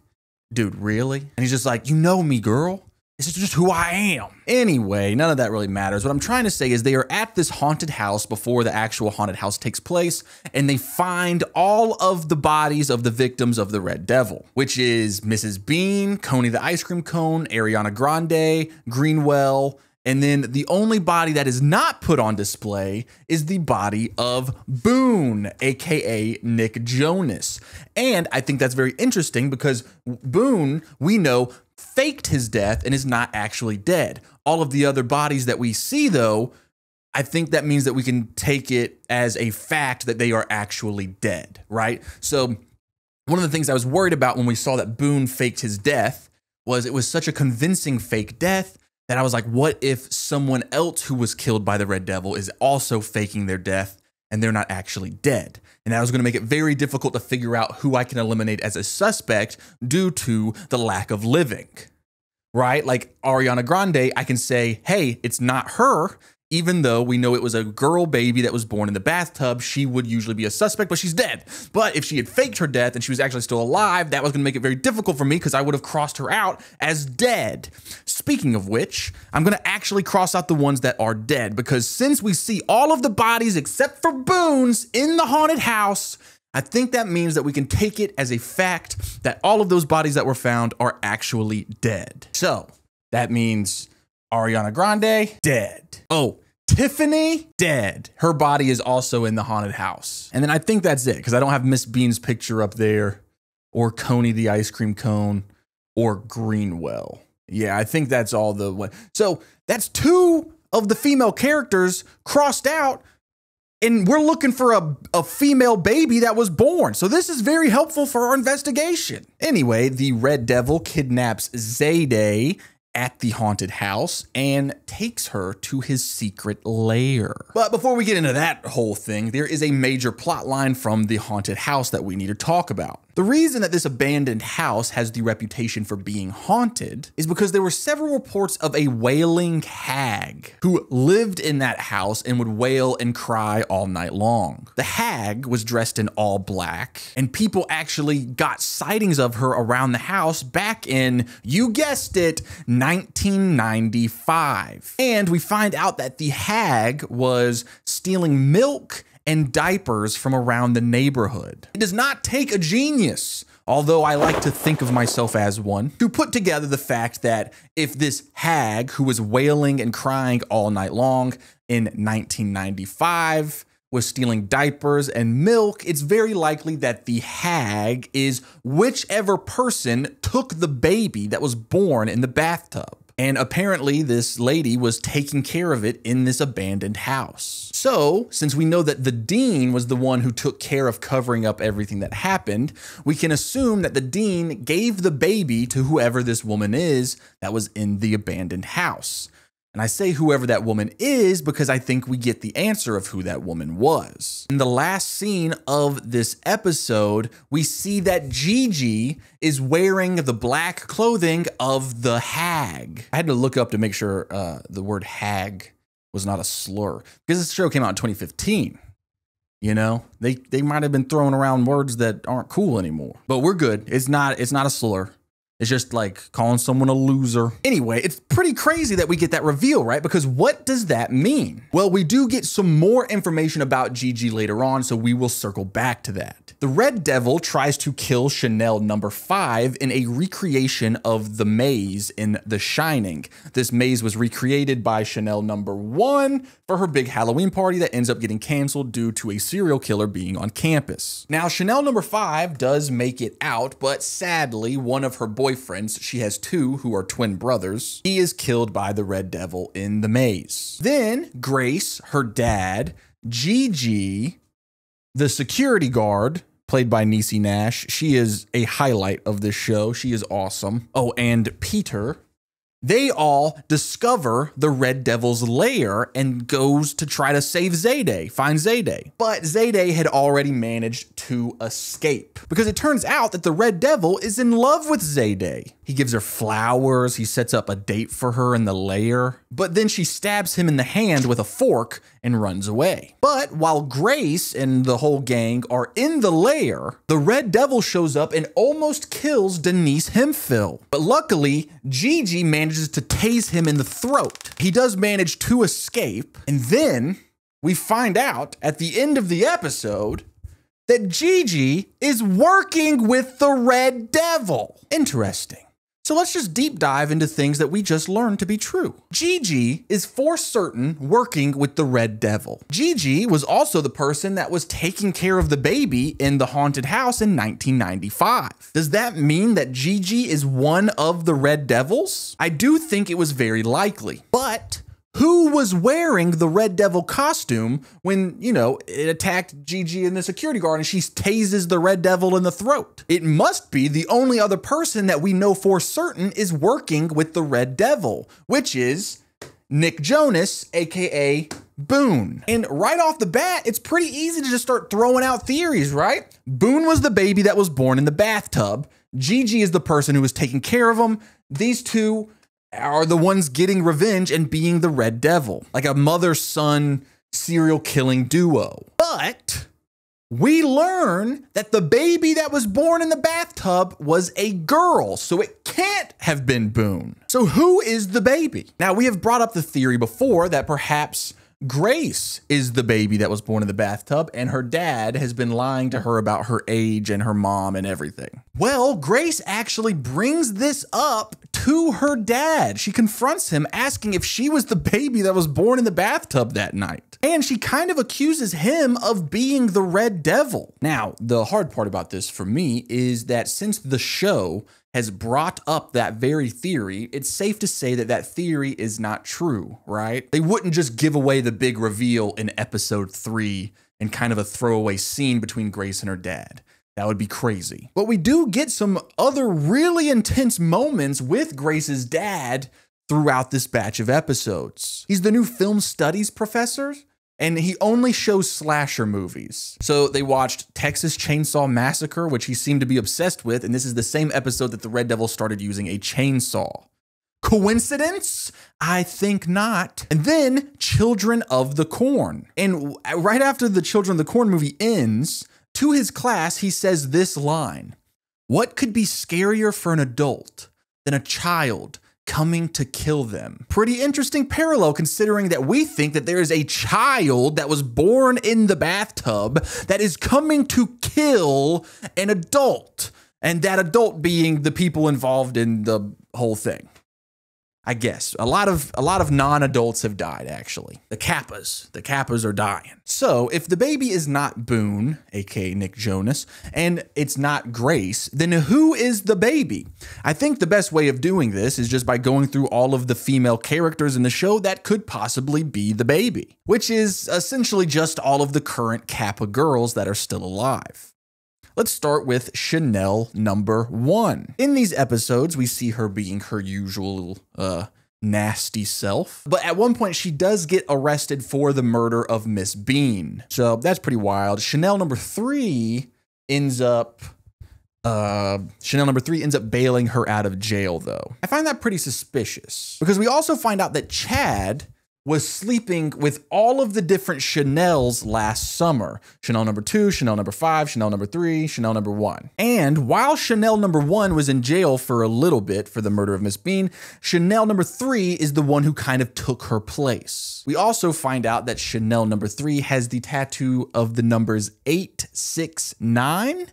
dude, really? And he's just like, you know me, girl. This is just who I am. Anyway, none of that really matters. What I'm trying to say is they are at this haunted house before the actual haunted house takes place, and they find all of the bodies of the victims of the Red Devil, which is Mrs. Bean, Coney the ice cream cone, Ariana Grande, Greenwell, and then the only body that is not put on display is the body of Boone, aka Nick Jonas. And I think that's very interesting because Boone, we know, faked his death and is not actually dead. All of the other bodies that we see, though, I think that means that we can take it as a fact that they are actually dead, right? So one of the things I was worried about when we saw that Boone faked his death was it was such a convincing fake death that I was like, what if someone else who was killed by the Red Devil is also faking their death and they're not actually dead? And that was going to make it very difficult to figure out who I can eliminate as a suspect due to the lack of living, right? Like Ariana Grande, I can say, hey, it's not her. Even though we know it was a girl baby that was born in the bathtub, she would usually be a suspect, but she's dead. But if she had faked her death and she was actually still alive, that was going to make it very difficult for me because I would have crossed her out as dead. Speaking of which, I'm going to actually cross out the ones that are dead because since we see all of the bodies except for Boone's in the haunted house, I think that means that we can take it as a fact that all of those bodies that were found are actually dead. So that means Ariana Grande, dead. Oh, Tiffany, dead. Her body is also in the haunted house. And then I think that's it because I don't have Miss Bean's picture up there or Coney the ice cream cone or Greenwell. Yeah, I think that's all the one. So that's 2 of the female characters crossed out And we're looking for a female baby that was born. So this is very helpful for our investigation. Anyway, the Red Devil kidnaps Zayday at the haunted house and takes her to his secret lair. But before we get into that whole thing, there is a major plot line from the haunted house that we need to talk about. The reason that this abandoned house has the reputation for being haunted is because there were several reports of a wailing hag who lived in that house and would wail and cry all night long. The hag was dressed in all black, and people actually got sightings of her around the house back in, you guessed it, 1995. And we find out that the hag was stealing milk and diapers from around the neighborhood. It does not take a genius, although I like to think of myself as one, to put together the fact that if this hag who was wailing and crying all night long in 1995 was stealing diapers and milk, it's very likely that the hag is whichever person took the baby that was born in the bathtub. And apparently this lady was taking care of it in this abandoned house. So, since we know that the dean was the one who took care of covering up everything that happened, we can assume that the dean gave the baby to whoever this woman is that was in the abandoned house. And I say whoever that woman is because I think we get the answer of who that woman was. In the last scene of this episode, we see that Gigi is wearing the black clothing of the hag. I had to look up to make sure the word hag was not a slur, because this show came out in 2015. You know, they might have been throwing around words that aren't cool anymore, but we're good. It's not a slur. It's just like calling someone a loser. Anyway, it's pretty crazy that we get that reveal, right? Because what does that mean? Well, we do get some more information about Gigi later on, so we will circle back to that. The Red Devil tries to kill Chanel number 5 in a recreation of the maze in The Shining. This maze was recreated by Chanel number 1 for her big Halloween party that ends up getting canceled due to a serial killer being on campus. Now, Chanel number 5 does make it out, but sadly, one of her boyfriends, she has 2 who are twin brothers, he is killed by the Red Devil in the maze. Then Grace, her dad, Gigi, the security guard, played by Niecy Nash, she is a highlight of this show. She is awesome. Oh, and Peter, they all discover the Red Devil's lair and goes to try to save Zayday, find Zayday. But Zayday had already managed to escape because it turns out that the Red Devil is in love with Zayday. He gives her flowers, he sets up a date for her in the lair, but then she stabs him in the hand with a fork and runs away. But while Grace and the whole gang are in the lair, the Red Devil shows up and almost kills Denise Hemphill. But luckily, Gigi manages to tase him in the throat. He does manage to escape, and then we find out at the end of the episode that Gigi is working with the Red Devil. Interesting. So let's just deep dive into things that we just learned to be true. Gigi is for certain working with the Red Devil. Gigi was also the person that was taking care of the baby in the haunted house in 1995. Does that mean that Gigi is one of the Red Devils? I do think it was very likely, but who was wearing the Red Devil costume when, you know, it attacked Gigi and the security guard and she tases the Red Devil in the throat? It must be the only other person that we know for certain is working with the Red Devil, which is Nick Jonas, aka Boone. And right off the bat, it's pretty easy to just start throwing out theories, right? Boone was the baby that was born in the bathtub. Gigi is the person who was taking care of him. These two are the ones getting revenge and being the Red Devil, like a mother-son serial killing duo. But we learn that the baby that was born in the bathtub was a girl, so it can't have been Boone. So who is the baby? Now, we have brought up the theory before that perhaps Grace is the baby that was born in the bathtub and her dad has been lying to her about her age and her mom and everything. Well, Grace actually brings this up to her dad. She confronts him, asking if she was the baby that was born in the bathtub that night. And she kind of accuses him of being the Red Devil. Now, the hard part about this for me is that since the show has brought up that very theory, it's safe to say that that theory is not true, right? They wouldn't just give away the big reveal in episode 3 and kind of a throwaway scene between Grace and her dad. That would be crazy. But we do get some other really intense moments with Grace's dad throughout this batch of episodes. He's the new film studies professor, and he only shows slasher movies. So they watched Texas Chainsaw Massacre, which he seemed to be obsessed with, and this is the same episode that the Red Devil started using a chainsaw. Coincidence? I think not. And then Children of the Corn. And right after the Children of the Corn movie ends, to his class, he says this line: "What could be scarier for an adult than a child coming to kill them?" Pretty interesting parallel, considering that we think that there is a child that was born in the bathtub that is coming to kill an adult, and that adult being the people involved in the whole thing. I guess a lot of non-adults have died, actually. The Kappas are dying. So if the baby is not Boone, aka Nick Jonas, and it's not Grace, then who is the baby? I think the best way of doing this is just by going through all of the female characters in the show that could possibly be the baby, which is essentially just all of the current Kappa girls that are still alive. Let's start with Chanel number 1. In these episodes, we see her being her usual nasty self. But at one point, she does get arrested for the murder of Miss Bean. So that's pretty wild. Chanel number 3 ends up bailing her out of jail, though. I find that pretty suspicious because we also find out that Chad was sleeping with all of the different Chanels last summer. Chanel number 2, Chanel number 5, Chanel number 3, Chanel number 1. And while Chanel number 1 was in jail for a little bit for the murder of Miss Bean, Chanel number 3 is the one who kind of took her place. We also find out that Chanel number 3 has the tattoo of the numbers 869.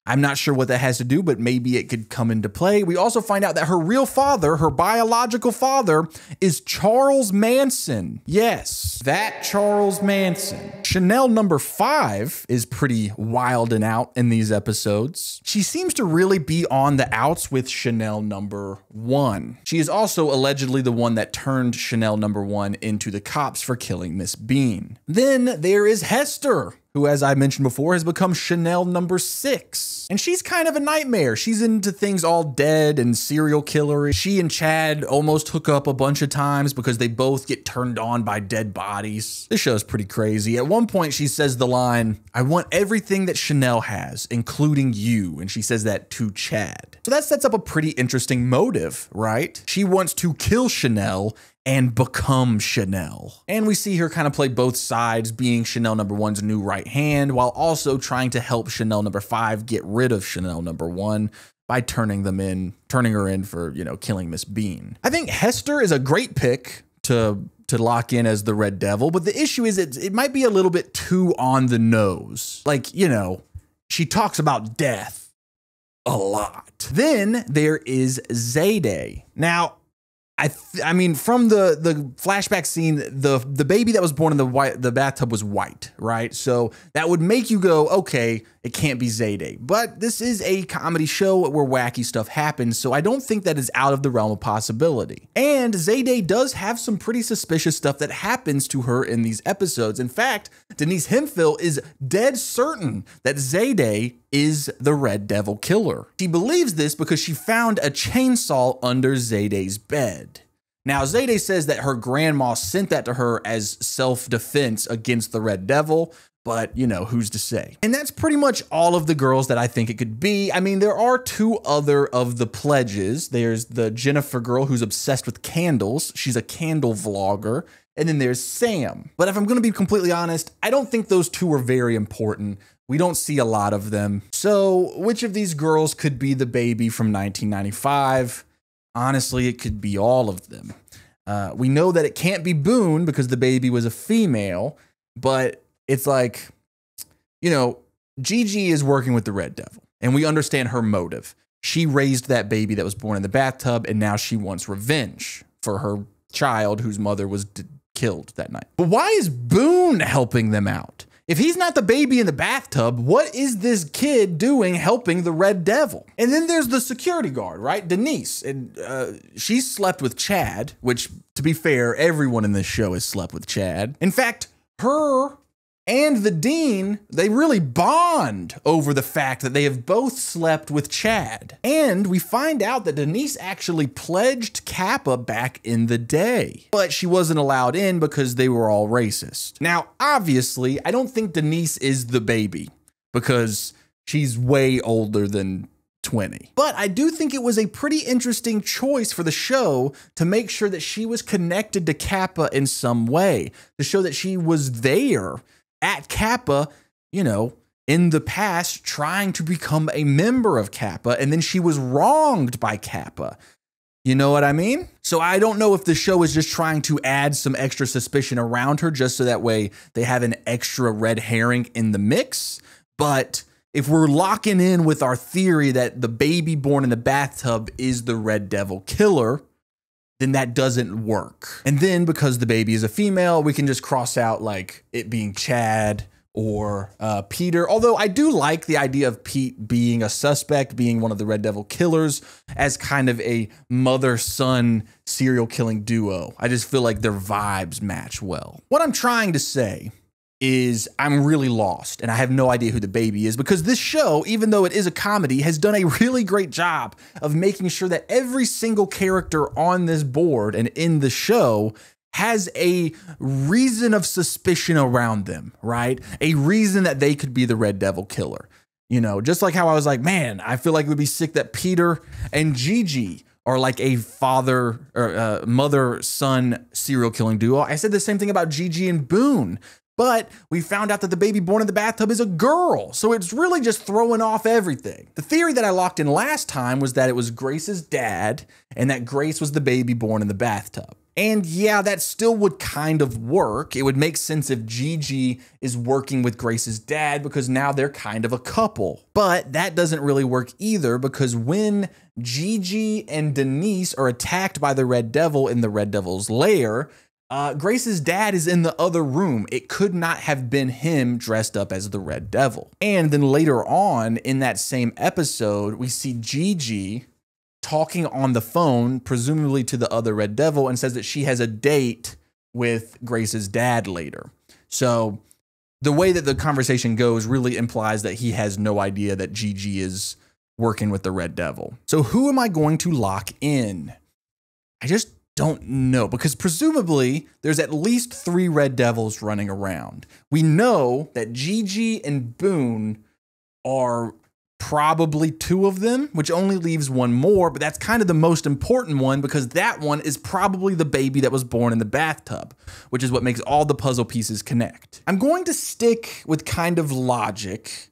I'm not sure what that has to do, but maybe it could come into play. We also find out that her real father, her biological father, is Charles Manson. Yes, that Charles Manson. Chanel number 5 is pretty wild and out in these episodes. She seems to really be on the outs with Chanel number 1. She is also allegedly the one that turned Chanel number 1 into the cops for killing Miss Bean. Then there is Hester, who, as I mentioned before, has become Chanel number 6. And she's kind of a nightmare. She's into things all dead and serial killery. She and Chad almost hook up a bunch of times because they both get turned on by dead bodies. This show's pretty crazy. At one point, she says the line, "I want everything that Chanel has, including you." And she says that to Chad. So that sets up a pretty interesting motive, right? She wants to kill Chanel and become Chanel. And we see her kind of play both sides, being Chanel number 1's new right hand, while also trying to help Chanel number 5 get rid of Chanel number 1 by turning her in for, killing Miss Bean. I think Hester is a great pick to lock in as the Red Devil, but the issue is it might be a little bit too on the nose. Like, she talks about death a lot. Then there is Zayday. Now, I mean, from the flashback scene, the baby that was born in the bathtub was white, right? So that would make you go, okay, it can't be Zayday. But this is a comedy show where wacky stuff happens, so I don't think that is out of the realm of possibility. And Zayday does have some pretty suspicious stuff that happens to her in these episodes. In fact, Denise Hemphill is dead certain that Zayday is the Red Devil killer. She believes this because she found a chainsaw under Zayday's bed. Now, Zayday says that her grandma sent that to her as self-defense against the Red Devil, but, who's to say? And that's pretty much all of the girls that I think it could be. I mean, there are 2 other of the pledges. There's the Jennifer girl who's obsessed with candles. She's a candle vlogger. And then there's Sam. But if I'm going to be completely honest, I don't think those 2 are very important. We don't see a lot of them. So which of these girls could be the baby from 1995? Honestly, it could be all of them. We know that it can't be Boone because the baby was a female, but it's like, Gigi is working with the Red Devil. And we understand her motive. She raised that baby that was born in the bathtub, and now she wants revenge for her child whose mother was killed that night. But why is Boone helping them out? If he's not the baby in the bathtub, what is this kid doing helping the Red Devil? And then there's the security guard, right? Denise. And she slept with Chad, which, to be fair, everyone in this show has slept with Chad. In fact, her and the dean, they really bond over the fact that they have both slept with Chad. And we find out that Denise actually pledged Kappa back in the day, but she wasn't allowed in because they were all racist. Now, obviously, I don't think Denise is the baby because she's way older than 20. But I do think it was a pretty interesting choice for the show to make sure that she was connected to Kappa in some way, to show that she was there at Kappa, you know, in the past, trying to become a member of Kappa, and then she was wronged by Kappa. You know what I mean? So I don't know if the show is just trying to add some extra suspicion around her just so that way they have an extra red herring in the mix. But if we're locking in with our theory that the baby born in the bathtub is the Red Devil killer, then that doesn't work. And then because the baby is a female, we can just cross out like it being Chad or Peter. Although I do like the idea of Pete being a suspect, being one of the Red Devil killers, as kind of a mother-son serial killing duo. I just feel like their vibes match well. What I'm trying to say is I'm really lost and I have no idea who the baby is, because this show, even though it is a comedy, has done a really great job of making sure that every single character on this board and in the show has a reason of suspicion around them, right? A reason that they could be the Red Devil killer. You know, just like how I was like, man, I feel like it would be sick that Peter and Gigi are like a father or mother-son serial killing duo. I said the same thing about Gigi and Boone. But we found out that the baby born in the bathtub is a girl. So it's really just throwing off everything. The theory that I locked in last time was that it was Grace's dad and that Grace was the baby born in the bathtub. And yeah, that still would kind of work. It would make sense if Gigi is working with Grace's dad because now they're kind of a couple. But that doesn't really work either, because when Gigi and Denise are attacked by the Red Devil in the Red Devil's lair, Grace's dad is in the other room. It could not have been him dressed up as the Red Devil. And then later on in that same episode, we see Gigi talking on the phone, presumably to the other Red Devil, and says that she has a date with Grace's dad later. So the way that the conversation goes really implies that he has no idea that Gigi is working with the Red Devil. So who am I going to lock in? I just don't know, because presumably there's at least 3 Red Devils running around. We know that Gigi and Boone are probably 2 of them, which only leaves 1 more, but that's kind of the most important one because that one is probably the baby that was born in the bathtub, which is what makes all the puzzle pieces connect. I'm going to stick with kind of logic,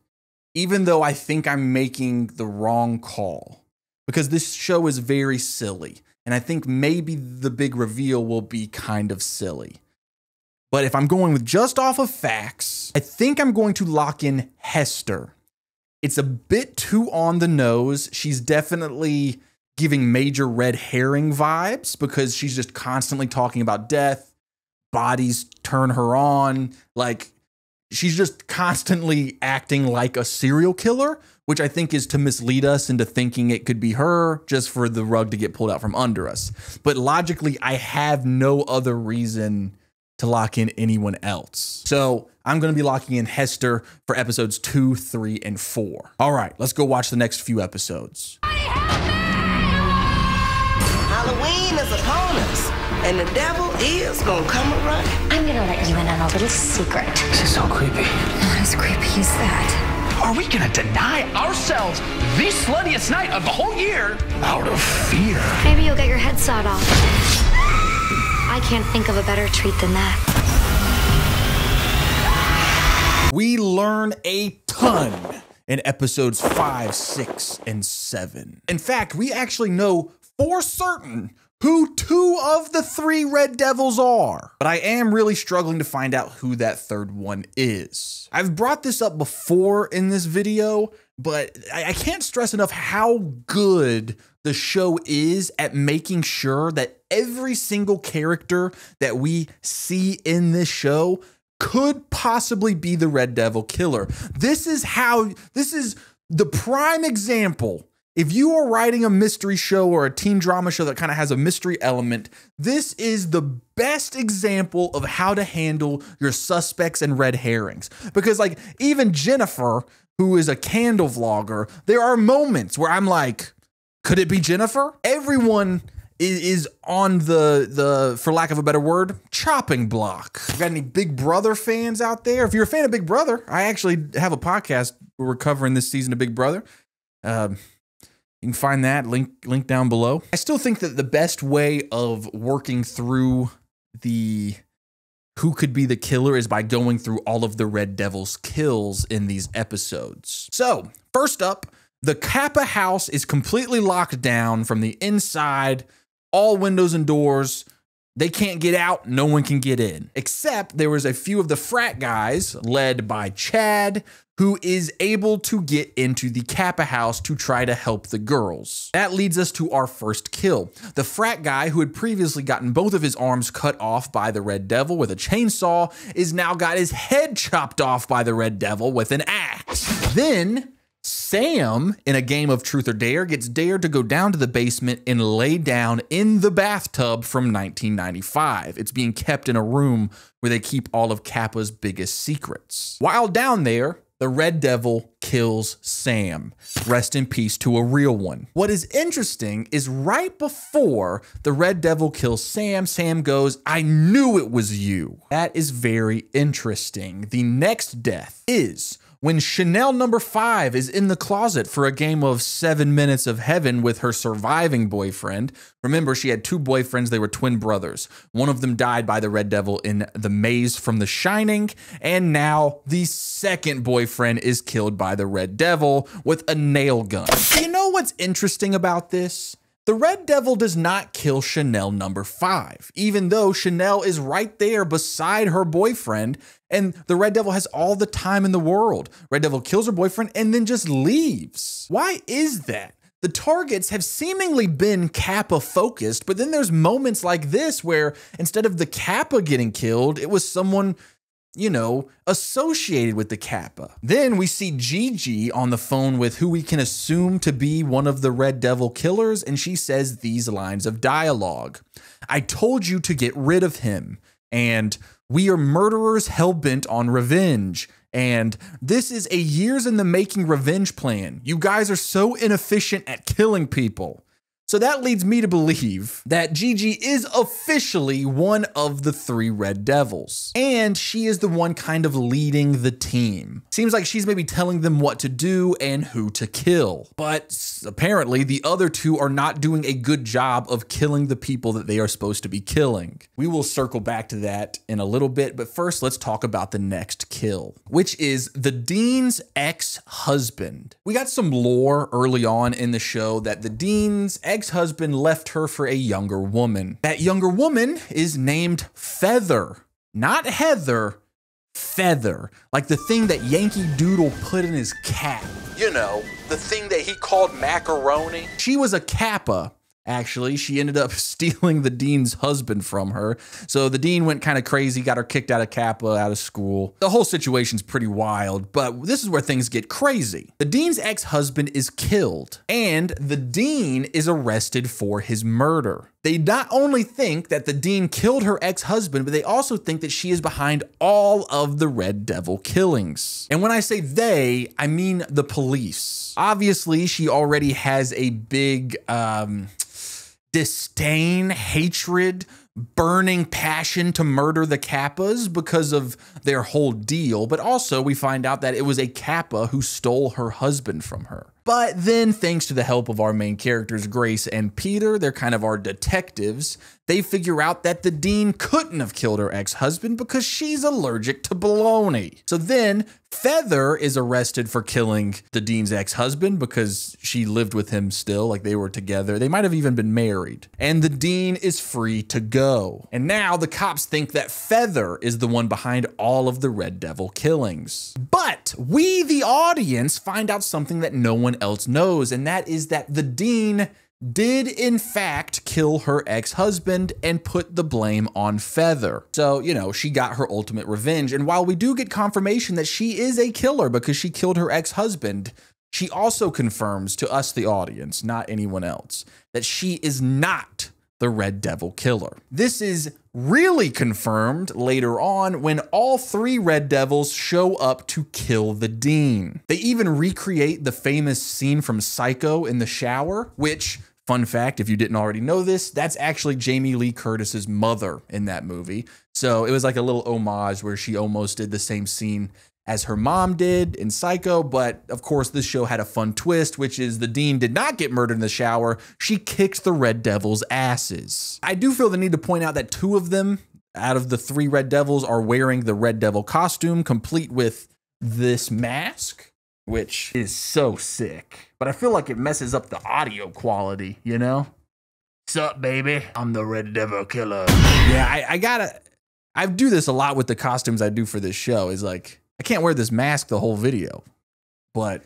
even though I think I'm making the wrong call, because this show is very silly. And I think maybe the big reveal will be kind of silly. But if I'm going with just off of facts, I think I'm going to lock in Hester. It's a bit too on the nose. She's definitely giving major red herring vibes because she's just constantly talking about death. Bodies turn her on. Like, she's just constantly acting like a serial killer, which I think is to mislead us into thinking it could be her just for the rug to get pulled out from under us. But logically, I have no other reason to lock in anyone else. So I'm going to be locking in Hester for episodes 2, 3, and 4. All right, let's go watch the next few episodes. Halloween is upon us, and the devil is going to come around. I'm gonna let you in on a little secret. This is so creepy. Not as creepy as that. Are we gonna deny ourselves the sluttiest night of the whole year out of fear? Maybe you'll get your head sawed off. I can't think of a better treat than that. We learn a ton in episodes 5, 6, and 7. In fact, we actually know for certain who 2 of the 3 Red Devils are. But I am really struggling to find out who that third one is. I've brought this up before in this video, but I can't stress enough how good the show is at making sure that every single character that we see in this show could possibly be the Red Devil killer. This is the prime example. If you are writing a mystery show or a teen drama show that kind of has a mystery element, this is the best example of how to handle your suspects and red herrings. Because like even Jennifer, who is a candle vlogger, there are moments where I'm like, could it be Jennifer? Everyone is on the for lack of a better word, chopping block. Got any Big Brother fans out there? If you're a fan of Big Brother, I actually have a podcast where we're covering this season of Big Brother. You can find that link down below. I still think that the best way of working through the who could be the killer is by going through all of the Red Devil's kills in these episodes. So first up, the Kappa house is completely locked down from the inside, all windows and doors. They can't get out, no one can get in. Except there was a few of the frat guys led by Chad who is able to get into the Kappa house to try to help the girls. That leads us to our first kill. The frat guy who had previously gotten both of his arms cut off by the Red Devil with a chainsaw is now got his head chopped off by the Red Devil with an axe. Then Sam, in a game of Truth or Dare, gets dared to go down to the basement and lay down in the bathtub from 1995. It's being kept in a room where they keep all of Kappa's biggest secrets. While down there, the Red Devil kills Sam. Rest in peace to a real one. What is interesting is right before the Red Devil kills Sam, Sam goes, "I knew it was you." That is very interesting. The next death is when Chanel number 5 is in the closet for a game of 7 Minutes of Heaven with her surviving boyfriend. Remember, she had 2 boyfriends. They were twin brothers. One of them died by the Red Devil in the maze from The Shining. And now the second boyfriend is killed by the Red Devil with a nail gun. You know what's interesting about this? The Red Devil does not kill Chanel number 5, even though Chanel is right there beside her boyfriend, and the Red Devil has all the time in the world. Red Devil kills her boyfriend and then just leaves. Why is that? The targets have seemingly been Kappa focused, but then there's moments like this where instead of the Kappa getting killed, it was someone, you know, associated with the Kappa. Then we see Gigi on the phone with who we can assume to be one of the Red Devil killers, and she says these lines of dialogue. "I told you to get rid of him," and "we are murderers hell-bent on revenge," and "this is a years in the making revenge plan. You guys are so inefficient at killing people." So that leads me to believe that Gigi is officially one of the 3 Red Devils. And she is the one kind of leading the team. Seems like she's maybe telling them what to do and who to kill. But apparently the other 2 are not doing a good job of killing the people that they are supposed to be killing. We will circle back to that in a little bit, but first let's talk about the next kill, which is the Dean's ex-husband. We got some lore early on in the show that the Dean's ex-husband left her for a younger woman. That younger woman is named Feather, not Heather, Feather, like the thing that Yankee Doodle put in his cap. You know, the thing that he called macaroni. She was a Kappa. Actually, she ended up stealing the Dean's husband from her. So the Dean went kind of crazy, got her kicked out of Kappa, out of school. The whole situation's pretty wild, but this is where things get crazy. The Dean's ex-husband is killed, and the Dean is arrested for his murder. They not only think that the Dean killed her ex-husband, but they also think that she is behind all of the Red Devil killings. And when I say they, I mean the police. Obviously, she already has a big, disdain, hatred, burning passion to murder the Kappas because of their whole deal, but also we find out that it was a Kappa who stole her husband from her. But then, thanks to the help of our main characters, Grace and Peter, they're kind of our detectives, they figure out that the Dean couldn't have killed her ex-husband because she's allergic to bologna. So then, Feather is arrested for killing the dean's ex-husband because she lived with him still, like they were together. They might have even been married. And the dean is free to go. And now the cops think that Feather is the one behind all of the Red Devil killings. But we, the audience, find out something that no one else knows, and that is that the dean did in fact kill her ex-husband and put the blame on Feather. So, you know, she got her ultimate revenge. And while we do get confirmation that she is a killer because she killed her ex-husband, she also confirms to us, the audience, not anyone else, that she is not the Red Devil killer. This is really confirmed later on when all 3 Red Devils show up to kill the dean. They even recreate the famous scene from Psycho in the shower, which, fun fact, if you didn't already know this, that's actually Jamie Lee Curtis's mother in that movie. So it was like a little homage where she almost did the same scene as her mom did in Psycho, but of course this show had a fun twist, which is the dean did not get murdered in the shower. She kicked the Red Devils' asses. I do feel the need to point out that 2 of them out of the 3 Red Devils are wearing the Red Devil costume, complete with this mask, which is so sick. But I feel like it messes up the audio quality, you know? Sup, baby? I'm the Red Devil killer. Yeah, I do this a lot with the costumes I do for this show, is like, I can't wear this mask the whole video, but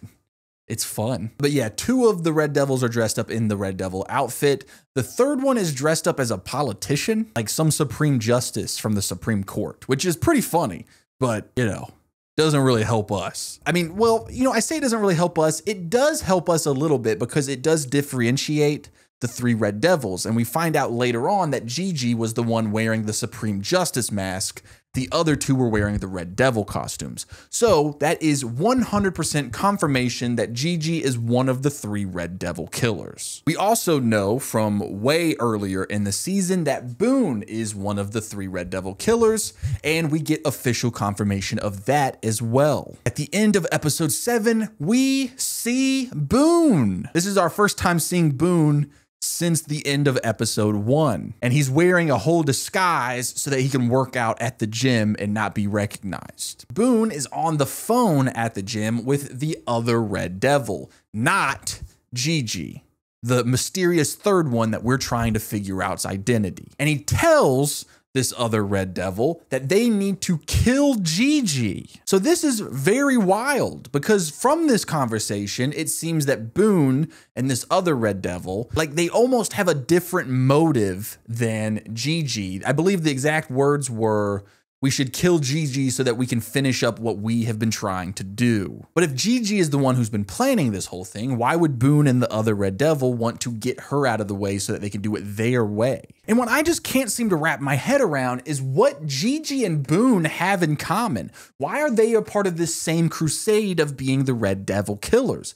it's fun. But yeah, 2 of the Red Devils are dressed up in the Red Devil outfit. The 3rd one is dressed up as a politician, like some Supreme Justice from the Supreme Court, which is pretty funny, but you know, doesn't really help us. I mean, well, you know, I say it doesn't really help us. It does help us a little bit because it does differentiate the 3 Red Devils. And we find out later on that Gigi was the one wearing the Supreme Justice mask. The other 2 were wearing the Red Devil costumes. So that is 100% confirmation that Gigi is one of the 3 Red Devil killers. We also know from way earlier in the season that Boone is one of the 3 Red Devil killers, and we get official confirmation of that as well. At the end of episode 7, we see Boone. This is our first time seeing Boone since the end of episode 1. And he's wearing a whole disguise so that he can work out at the gym and not be recognized. Boone is on the phone at the gym with the other Red Devil, not Gigi, the mysterious 3rd one that we're trying to figure out's identity. And he tells this other Red Devil that they need to kill Gigi. So this is very wild because from this conversation, it seems that Boone and this other Red Devil, like they almost have a different motive than Gigi. I believe the exact words were, we should kill Gigi so that we can finish up what we have been trying to do. But if Gigi is the one who's been planning this whole thing, why would Boone and the other Red Devil want to get her out of the way so that they can do it their way? And what I just can't seem to wrap my head around is what Gigi and Boone have in common. Why are they a part of this same crusade of being the Red Devil killers?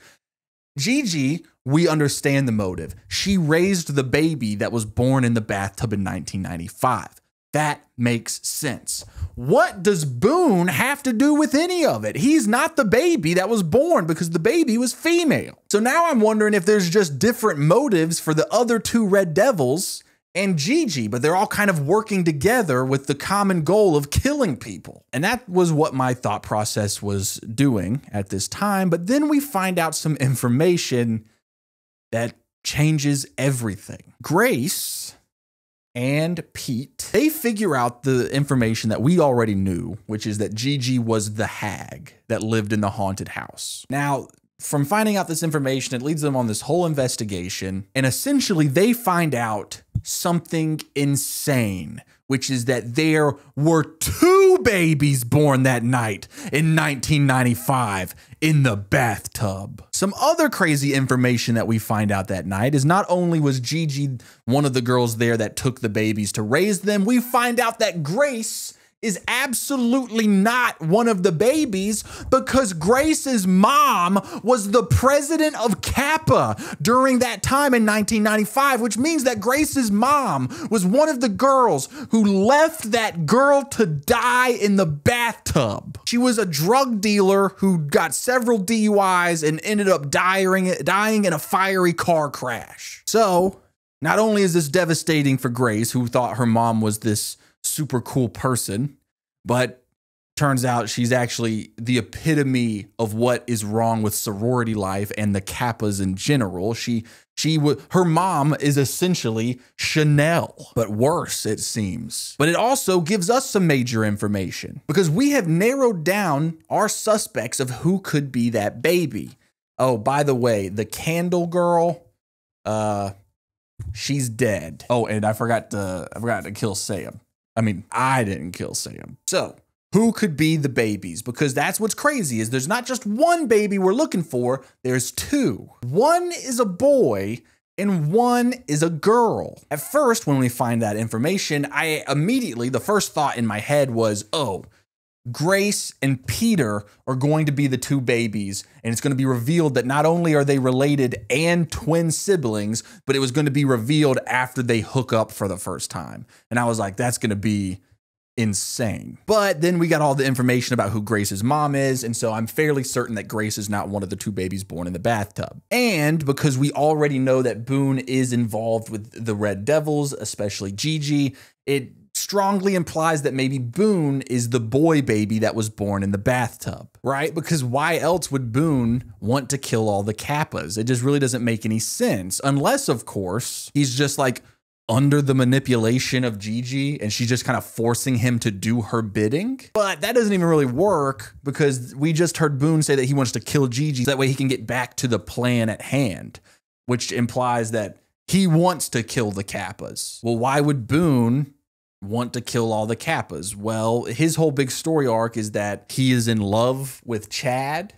Gigi, we understand the motive. She raised the baby that was born in the bathtub in 1995. That makes sense. What does Boone have to do with any of it? He's not the baby that was born because the baby was female. So now I'm wondering if there's just different motives for the other 2 Red Devils and Gigi, but they're all kind of working together with the common goal of killing people. And that was what my thought process was doing at this time. But then we find out some information that changes everything. Grace and Pete, they figure out the information that we already knew, which is that Gigi was the hag that lived in the haunted house. Now, from finding out this information, it leads them on this whole investigation, and essentially they find out something insane, which is that there were 2 babies born that night in 1995 in the bathtub. Some other crazy information that we find out that night is not only was Gigi one of the girls there that took the babies to raise them, we find out that Grace is absolutely not one of the babies because Grace's mom was the president of Kappa during that time in 1995, which means that Grace's mom was one of the girls who left that girl to die in the bathtub. She was a drug dealer who got several DUIs and ended up dying in a fiery car crash. So not only is this devastating for Grace, who thought her mom was this super cool person, but turns out she's actually the epitome of what is wrong with sorority life and the Kappas in general. Her mom is essentially Chanel, but worse, it seems. But it also gives us some major information because we have narrowed down our suspects of who could be that baby. Oh, by the way, the candle girl, she's dead. Oh, and I forgot to kill Sam. I mean, I didn't kill Sam. So who could be the babies? Because that's what's crazy is there's not just one baby we're looking for, there's two. One is a boy and one is a girl. At first, when we find that information, the first thought in my head was, oh, Grace and Peter are going to be the two babies, and it's going to be revealed that not only are they related and twin siblings, but it was going to be revealed after they hook up for the first time. And I was like, that's going to be insane. But then we got all the information about who Grace's mom is, and so I'm fairly certain that Grace is not one of the two babies born in the bathtub. And because we already know that Boone is involved with the Red Devils, especially Gigi, it strongly implies that maybe Boone is the boy baby that was born in the bathtub, right? Because why else would Boone want to kill all the Kappas? It just really doesn't make any sense. Unless, of course, he's just like under the manipulation of Gigi and she's just kind of forcing him to do her bidding. But that doesn't even really work because we just heard Boone say that he wants to kill Gigi so that way he can get back to the plan at hand, which implies that he wants to kill the Kappas. Well, why would Boone want to kill all the Kappas? Well, his whole big story arc is that he is in love with Chad.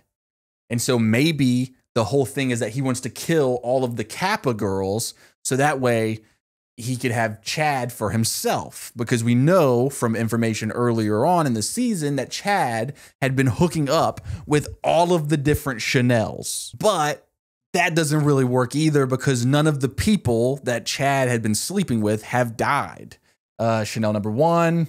And so maybe the whole thing is that he wants to kill all of the Kappa girls so that way he could have Chad for himself, because we know from information earlier on in the season that Chad had been hooking up with all of the different Chanels. But that doesn't really work either because none of the people that Chad had been sleeping with have died. Chanel number 1,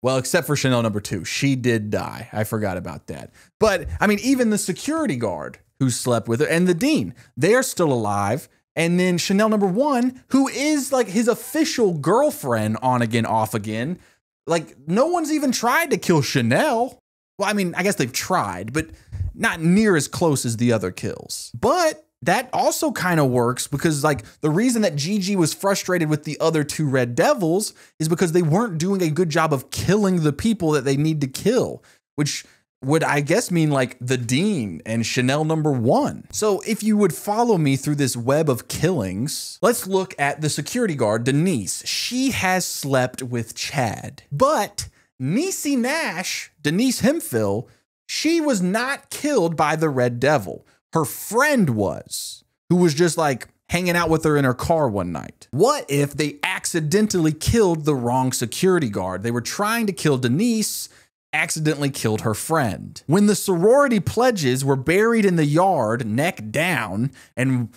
well, except for Chanel number 2, she did die. I forgot about that. But I mean, even the security guard who slept with her and the dean, they are still alive. And then Chanel number 1, who is like his official girlfriend on again, off again. Like no one's even tried to kill Chanel. Well, I mean, I guess they've tried, but not near as close as the other kills. But that also kind of works because like the reason that Gigi was frustrated with the other two Red Devils is because they weren't doing a good job of killing the people that they need to kill, which would, I guess, mean like the Dean and Chanel number 1. So if you would follow me through this web of killings, let's look at the security guard, Denise. She has slept with Chad, but Niecy Nash, Denise Hemphill, she was not killed by the Red Devil. Her friend was, who was just like hanging out with her in her car one night. What if they accidentally killed the wrong security guard? They were trying to kill Denise, accidentally killed her friend. When the sorority pledges were buried in the yard, neck down, and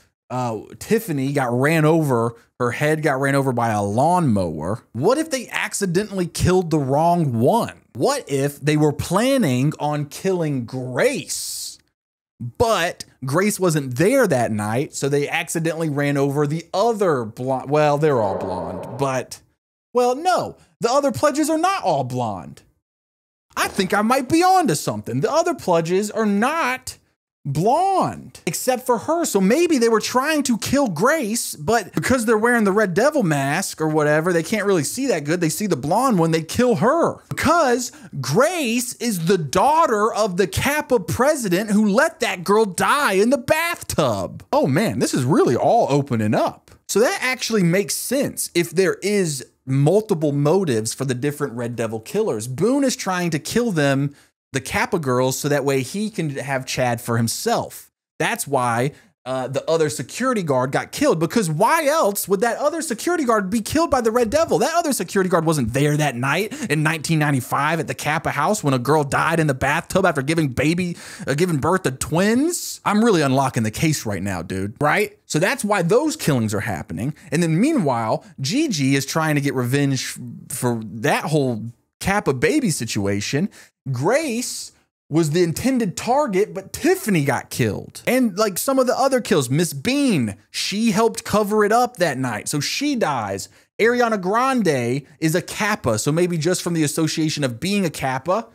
Tiffany got ran over, her head got ran over by a lawnmower, what if they accidentally killed the wrong one? What if they were planning on killing Grace? But Grace wasn't there that night, so they accidentally ran over the other blonde. Well, they're all blonde, but, well, no, the other pledges are not all blonde. I think I might be onto something. The other pledges are not blonde, except for her. So maybe they were trying to kill Grace, but because they're wearing the Red Devil mask or whatever, they can't really see that good. They see the blonde one, they kill her. Because Grace is the daughter of the Kappa president who let that girl die in the bathtub. Oh man, this is really all opening up. So that actually makes sense if there is multiple motives for the different Red Devil killers. Boone is trying to kill them, the Kappa girls, so that way he can have Chad for himself. That's why the other security guard got killed, because why else would that other security guard be killed by the Red Devil? That other security guard wasn't there that night in 1995 at the Kappa house when a girl died in the bathtub after giving birth to twins. I'm really unlocking the case right now, dude, right? So that's why those killings are happening. And then meanwhile, Gigi is trying to get revenge for that whole Kappa baby situation. Grace was the intended target, but Tiffany got killed. And like some of the other kills, Miss Bean, she helped cover it up that night, so she dies. Ariana Grande is a Kappa, so maybe just from the association of being a Kappa,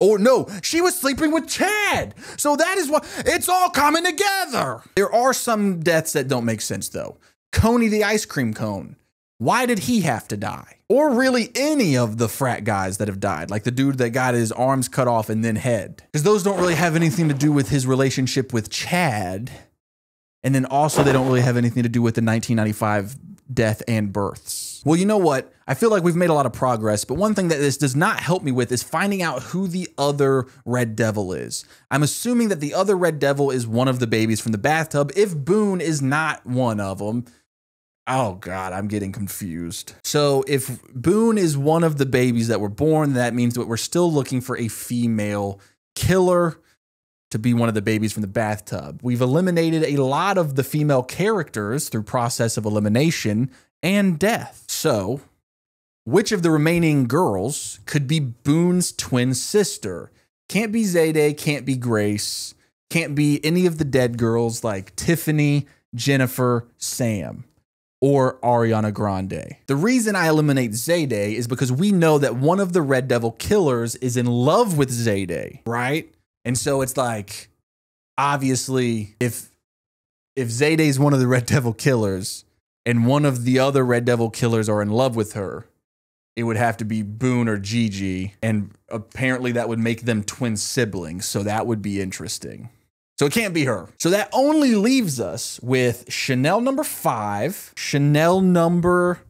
Oh no, she was sleeping with Chad. So that is why it's all coming together. There are some deaths that don't make sense though. Coney the ice cream cone. Why did he have to die? Or really any of the frat guys that have died, like the dude that got his arms cut off and then head. Because those don't really have anything to do with his relationship with Chad. And then also they don't really have anything to do with the 1995 death and births. Well, you know what? I feel like we've made a lot of progress, but one thing that this does not help me with is finding out who the other Red Devil is. I'm assuming that the other Red Devil is one of the babies from the bathtub. If Boone is not one of them, oh God, I'm getting confused. So if Boone is one of the babies that were born, that means that we're still looking for a female killer to be one of the babies from the bathtub. We've eliminated a lot of the female characters through process of elimination and death. So which of the remaining girls could be Boone's twin sister? Can't be Zayday, can't be Grace, can't be any of the dead girls like Tiffany, Jennifer, Sam, or Ariana Grande. The reason I eliminate Zayday is because we know that one of the Red Devil killers is in love with Zayday, right? And so it's like, obviously, if Zayday's one of the Red Devil killers and one of the other Red Devil killers are in love with her, it would have to be Boone or Gigi, and apparently that would make them twin siblings, so that would be interesting. So it can't be her. So that only leaves us with Chanel number 5, Chanel number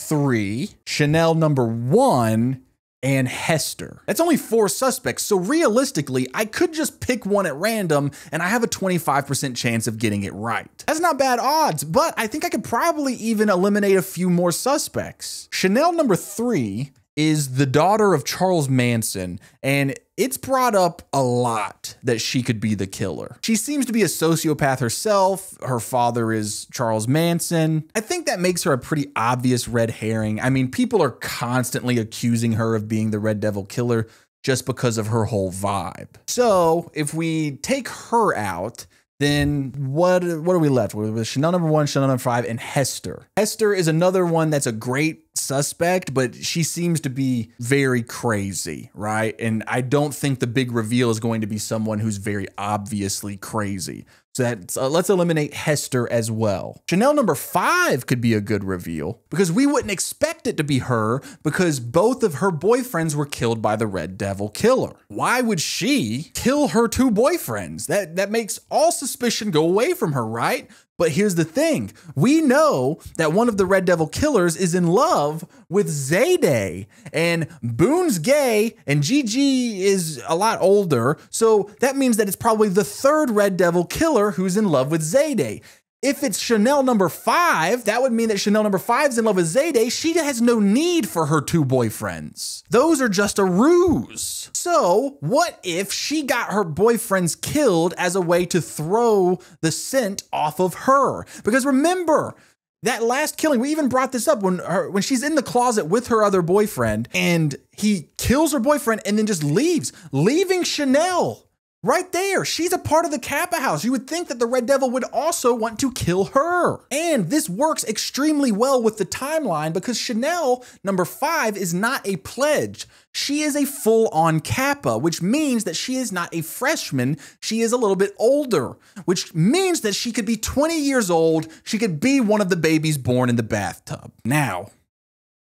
3, Chanel number 1, and Hester. That's only 4 suspects, so realistically, I could just pick one at random and I have a 25% chance of getting it right. That's not bad odds, but I think I could probably even eliminate a few more suspects. Chanel number 3 is the daughter of Charles Manson, and it's brought up a lot that she could be the killer. She seems to be a sociopath herself. Her father is Charles Manson. I think that makes her a pretty obvious red herring. I mean, people are constantly accusing her of being the Red Devil killer just because of her whole vibe. So if we take her out, then what are we left with? Chanel number 1, Chanel number 5, and Hester. Hester is another one that's a great suspect, but she seems to be very crazy, right? And I don't think the big reveal is going to be someone who's very obviously crazy. So let's eliminate Hester as well. Chanel number 5 could be a good reveal because we wouldn't expect it to be her because both of her boyfriends were killed by the Red Devil killer. Why would she kill her 2 boyfriends? That makes all suspicion go away from her, right? But here's the thing. We know that one of the Red Devil killers is in love with Zayday, and Boone's gay and Gigi is a lot older. So that means that it's probably the 3rd Red Devil killer who's in love with Zayday. If it's Chanel number 5, that would mean that Chanel number 5 is in love with Zayday. She has no need for her 2 boyfriends. Those are just a ruse. So what if she got her boyfriends killed as a way to throw the scent off of her? Because remember, that last killing, we even brought this up when she's in the closet with her other boyfriend and he kills her boyfriend and then just leaves, leaving Chanel. Right there, she's a part of the Kappa house. You would think that the Red Devil would also want to kill her. And this works extremely well with the timeline because Chanel number 5 is not a pledge. She is a full-on Kappa, which means that she is not a freshman. She is a little bit older, which means that she could be 20 years old. She could be one of the babies born in the bathtub. Now,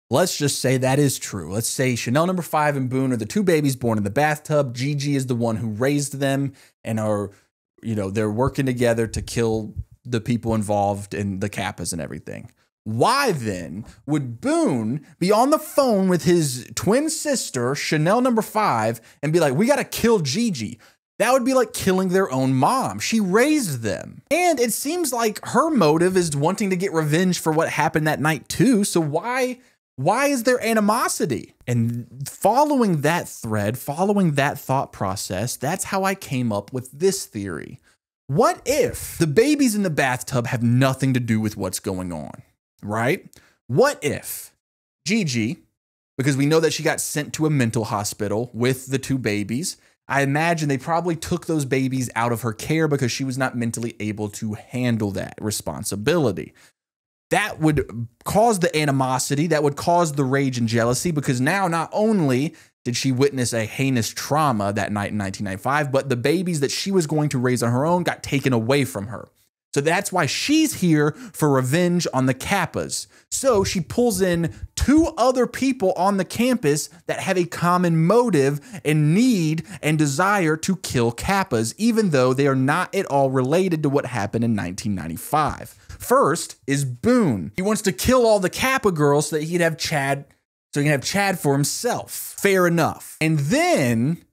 let's just say that is true. Let's say Chanel number 5 and Boone are the 2 babies born in the bathtub. Gigi is the one who raised them and are, they're working together to kill the people involved in the Kappas and everything. Why then would Boone be on the phone with his twin sister, Chanel number 5, and be like, we got to kill Gigi? That would be like killing their own mom. She raised them. And it seems like her motive is wanting to get revenge for what happened that night too. So why is there animosity? And following that thread, following that thought process, that's how I came up with this theory. What if the babies in the bathtub have nothing to do with what's going on, right? What if Gigi, because we know that she got sent to a mental hospital with the 2 babies, I imagine they probably took those babies out of her care because she was not mentally able to handle that responsibility. That would cause the animosity, that would cause the rage and jealousy because now not only did she witness a heinous trauma that night in 1995, but the babies that she was going to raise on her own got taken away from her. So that's why she's here for revenge on the Kappas. So she pulls in 2 other people on the campus that have a common motive and need and desire to kill Kappas, even though they are not at all related to what happened in 1995. First is Boone. He wants to kill all the Kappa girls so that he can have Chad for himself. Fair enough. And then,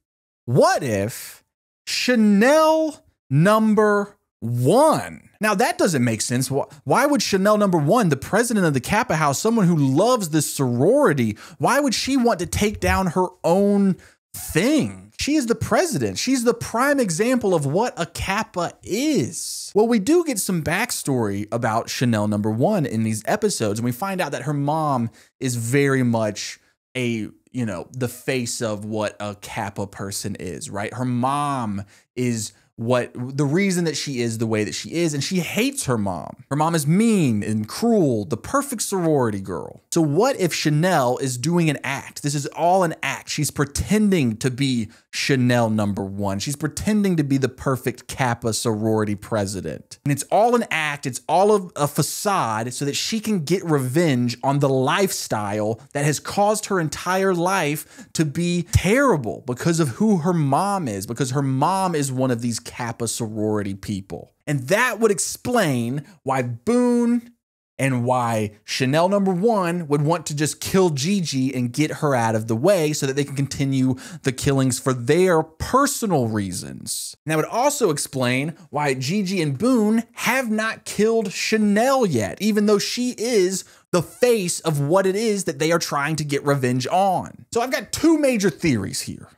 what if Chanel number 1? Now that doesn't make sense. Why would Chanel number 1, the president of the Kappa House, someone who loves this sorority, why would she want to take down her own thing? She is the president. She's the prime example of what a Kappa is. Well, we do get some backstory about Chanel number 1 in these episodes, and we find out that her mom is very much the face of what a Kappa person is, right? Her mom is the reason that she is the way that she is, and she hates her mom. Her mom is mean and cruel, the perfect sorority girl. So what if Chanel is doing an act? This is all an act. She's pretending to be Chanel number 1. She's pretending to be the perfect Kappa sorority president. And it's all an act. It's all of a facade so that she can get revenge on the lifestyle that has caused her entire life to be terrible because of who her mom is, because her mom is one of these Kappa sorority people. And that would explain why Boone and why Chanel number 1 would want to just kill Gigi and get her out of the way so that they can continue the killings for their personal reasons. And that would also explain why Gigi and Boone have not killed Chanel yet, even though she is the face of what it is that they are trying to get revenge on. So I've got 2 major theories here.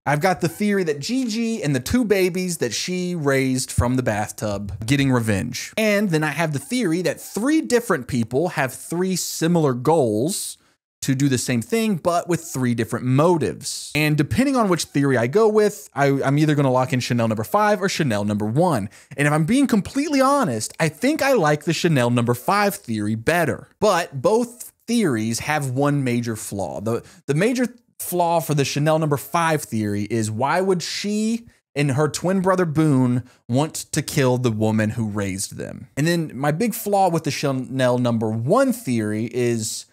I've got the theory that Gigi and the 2 babies that she raised from the bathtub getting revenge. And then I have the theory that 3 different people have 3 similar goals to do the same thing, but with 3 different motives. And depending on which theory I go with, I'm either gonna lock in Chanel number 5 or Chanel number 1. And if I'm being completely honest, I think I like the Chanel number 5 theory better. But both theories have one major flaw. The major flaw for the Chanel number 5 theory is, why would she and her twin brother Boone want to kill the woman who raised them? And then my big flaw with the Chanel number 1 theory is,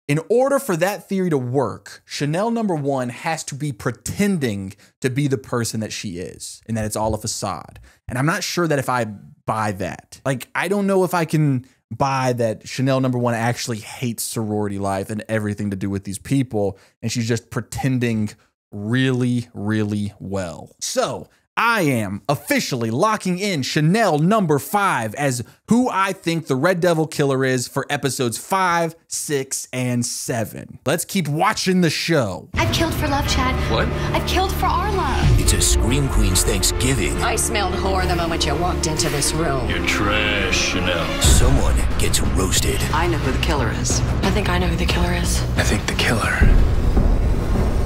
in order for that theory to work, Chanel number 1 has to be pretending to be the person that she is, and that it's all a facade. And I'm not sure that if I buy that. Like, I don't know if I can buy that Chanel number 1 actually hates sorority life and everything to do with these people, and she's just pretending really, really well. So I am officially locking in Chanel number 5 as who I think the Red Devil killer is for episodes 5, 6, and 7. Let's keep watching the show. I've killed for love, Chad. What? I've killed for our love. It's a Scream Queen's Thanksgiving. I smelled whore the moment you walked into this room. You're trash, Chanel. Someone gets roasted. I know who the killer is. I think I know who the killer is. I think the killer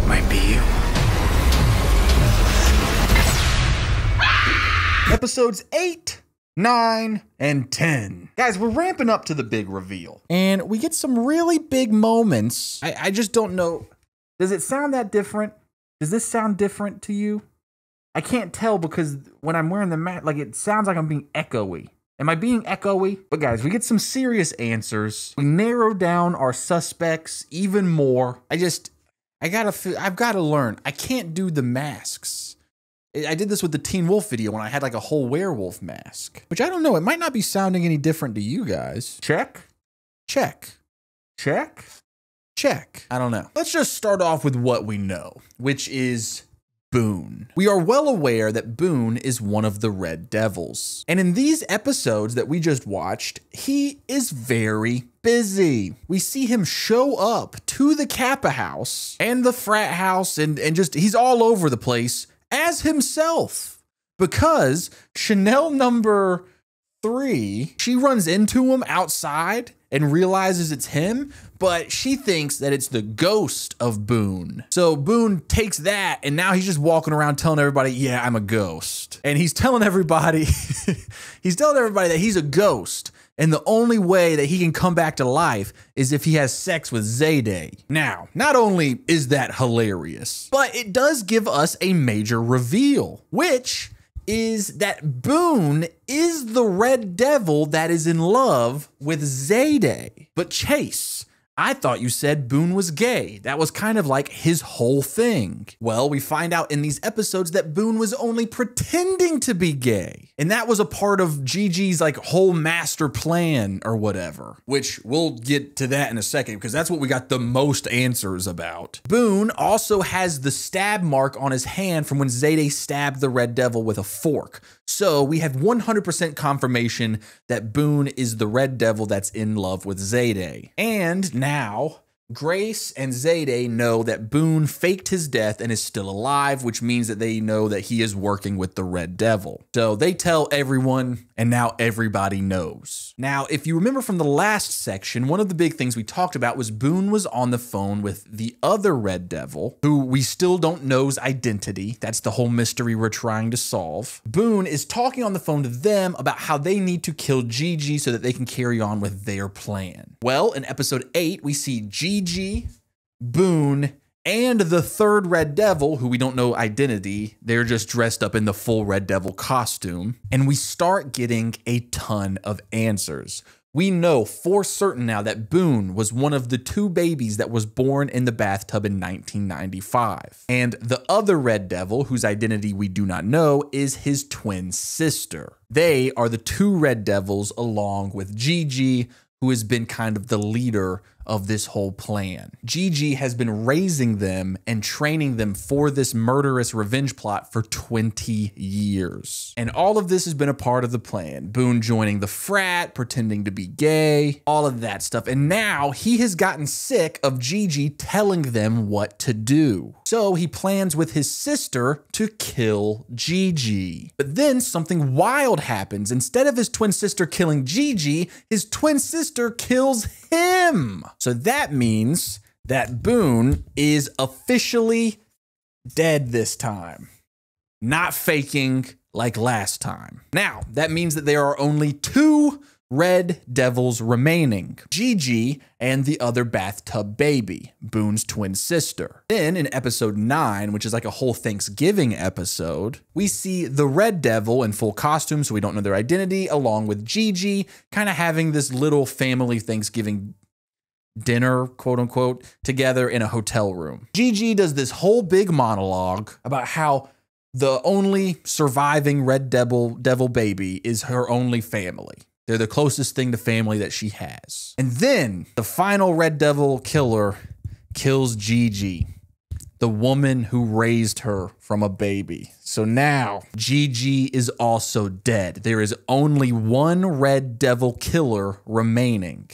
might be you. Episodes 8, 9, and 10. Guys, we're ramping up to the big reveal. And we get some really big moments. I just don't know. Does it sound that different? Does this sound different to you? I can't tell because when I'm wearing the mask, like, it sounds like I'm being echoey. Am I being echoey? But guys, we get some serious answers. We narrow down our suspects even more. I've got to learn. I can't do the masks. I did this with the Teen Wolf video when I had like a whole werewolf mask, which I don't know. It might not be sounding any different to you guys. Check, check, check, check. I don't know. Let's just start off with what we know, which is Boone. We are well aware that Boone is one of the Red Devils. And in these episodes that we just watched, he is very busy. We see him show up to the Kappa house and the frat house and just, he's all over the place as himself, because Chanel number 3, she runs into him outside and realizes it's him, but she thinks that it's the ghost of Boone. So Boone takes that, and now he's just walking around telling everybody, yeah, I'm a ghost. And he's telling everybody, that he's a ghost. And the only way that he can come back to life is if he has sex with Zayday. Now, not only is that hilarious, but it does give us a major reveal, which is that Boone is the Red Devil that is in love with Zayday. But Chase, I thought you said Boone was gay. That was kind of like his whole thing. Well, we find out in these episodes that Boone was only pretending to be gay. And that was a part of Gigi's like whole master plan or whatever, which we'll get to that in a second because that's what we got the most answers about. Boone also has the stab mark on his hand from when Zayday stabbed the Red Devil with a fork. So we have 100% confirmation that Boone is the Red Devil that's in love with Zayday. And now Grace and Zayday know that Boone faked his death and is still alive, which means that they know that he is working with the Red Devil. So they tell everyone, and now everybody knows. Now, if you remember from the last section, one of the big things we talked about was Boone was on the phone with the other Red Devil, who we still don't know's identity. That's the whole mystery we're trying to solve. Boone is talking on the phone to them about how they need to kill Gigi so that they can carry on with their plan. Well, in episode 8, we see Gigi, Boone, and the third Red Devil, who we don't know identity. They're just dressed up in the full Red Devil costume. And we start getting a ton of answers. We know for certain now that Boone was one of the 2 babies that was born in the bathtub in 1995. And the other Red Devil, whose identity we do not know, is his twin sister. They are the 2 Red Devils along with Gigi, who has been kind of the leader of this whole plan. Gigi has been raising them and training them for this murderous revenge plot for 20 years. And all of this has been a part of the plan. Boone joining the frat, pretending to be gay, all of that stuff. And now he has gotten sick of Gigi telling them what to do. So he plans with his sister to kill Gigi. But then something wild happens. Instead of his twin sister killing Gigi, his twin sister kills him. So that means that Boone is officially dead this time, not faking like last time. Now, that means that there are only 2 Red Devils remaining, Gigi and the other bathtub baby, Boone's twin sister. Then in episode 9, which is like a whole Thanksgiving episode, we see the Red Devil in full costume, so we don't know their identity, along with Gigi, kind of having this little family Thanksgiving dinner, quote unquote, together in a hotel room. Gigi does this whole big monologue about how the only surviving Red Devil baby is her only family. They're the closest thing to family that she has. And then the final Red Devil killer kills Gigi, the woman who raised her from a baby. So now Gigi is also dead. There is only one Red Devil killer remaining,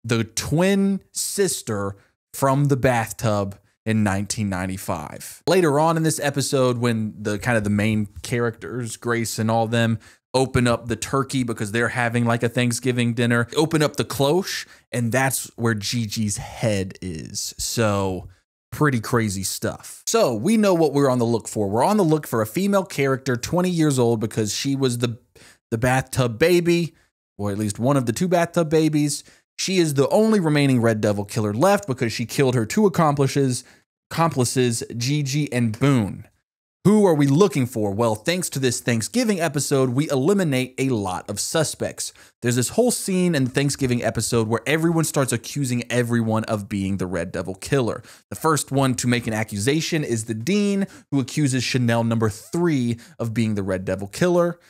the twin sister from the bathtub in 1995. Later on in this episode, when the main characters, Grace and all them, open up the turkey because they're having like a Thanksgiving dinner, open up the cloche, and that's where Gigi's head is. So pretty crazy stuff. So we know what we're on the look for. We're on the look for a female character, 20 years old, because she was the bathtub baby, or at least one of the 2 bathtub babies. She is the only remaining Red Devil killer left because she killed her 2 accomplices, Gigi and Boone. Who are we looking for? Well, thanks to this Thanksgiving episode, we eliminate a lot of suspects. There's this whole scene in the Thanksgiving episode where everyone starts accusing everyone of being the Red Devil killer. The first one to make an accusation is the Dean, who accuses Chanel number 3 of being the Red Devil killer.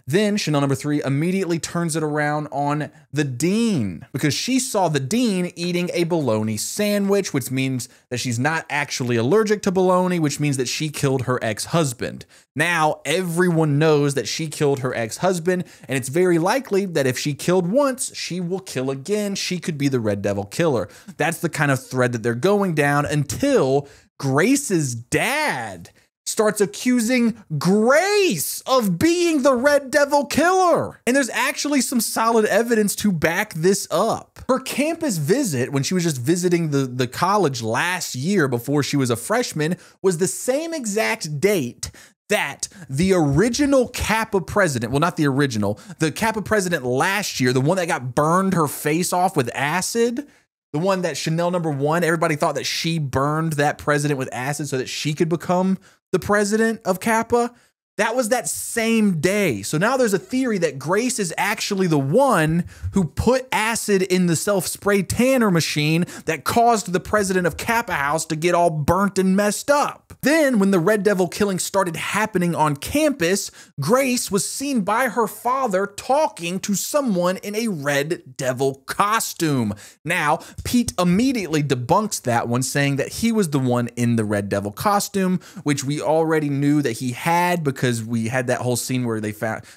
Then Chanel number 3 immediately turns it around on the Dean because she saw the Dean eating a bologna sandwich, which means that she's not actually allergic to bologna, which means that she killed her ex-husband. Now everyone knows that she killed her ex-husband, and it's very likely that if she killed once, she will kill again. She could be the Red Devil killer. That's the kind of thread that they're going down until Grace's dad starts accusing Grace of being the Red Devil killer. And there's actually some solid evidence to back this up. Her campus visit, when she was just visiting the college last year before she was a freshman, was the same exact date that the original Kappa president, well, not the original, the Kappa president last year, the one that got burned her face off with acid, the one that Chanel #1, everybody thought that she burned that president with acid so that she could become the president of Kappa. That was that same day. So now there's a theory that Grace is actually the one who put acid in the self-spray tanner machine that caused the president of Kappa House to get all burnt and messed up. Then, when the Red Devil killing started happening on campus, Grace was seen by her father talking to someone in a Red Devil costume. Now, Pete immediately debunks that one, saying that he was the one in the Red Devil costume, which we already knew that he had because we had that whole scene where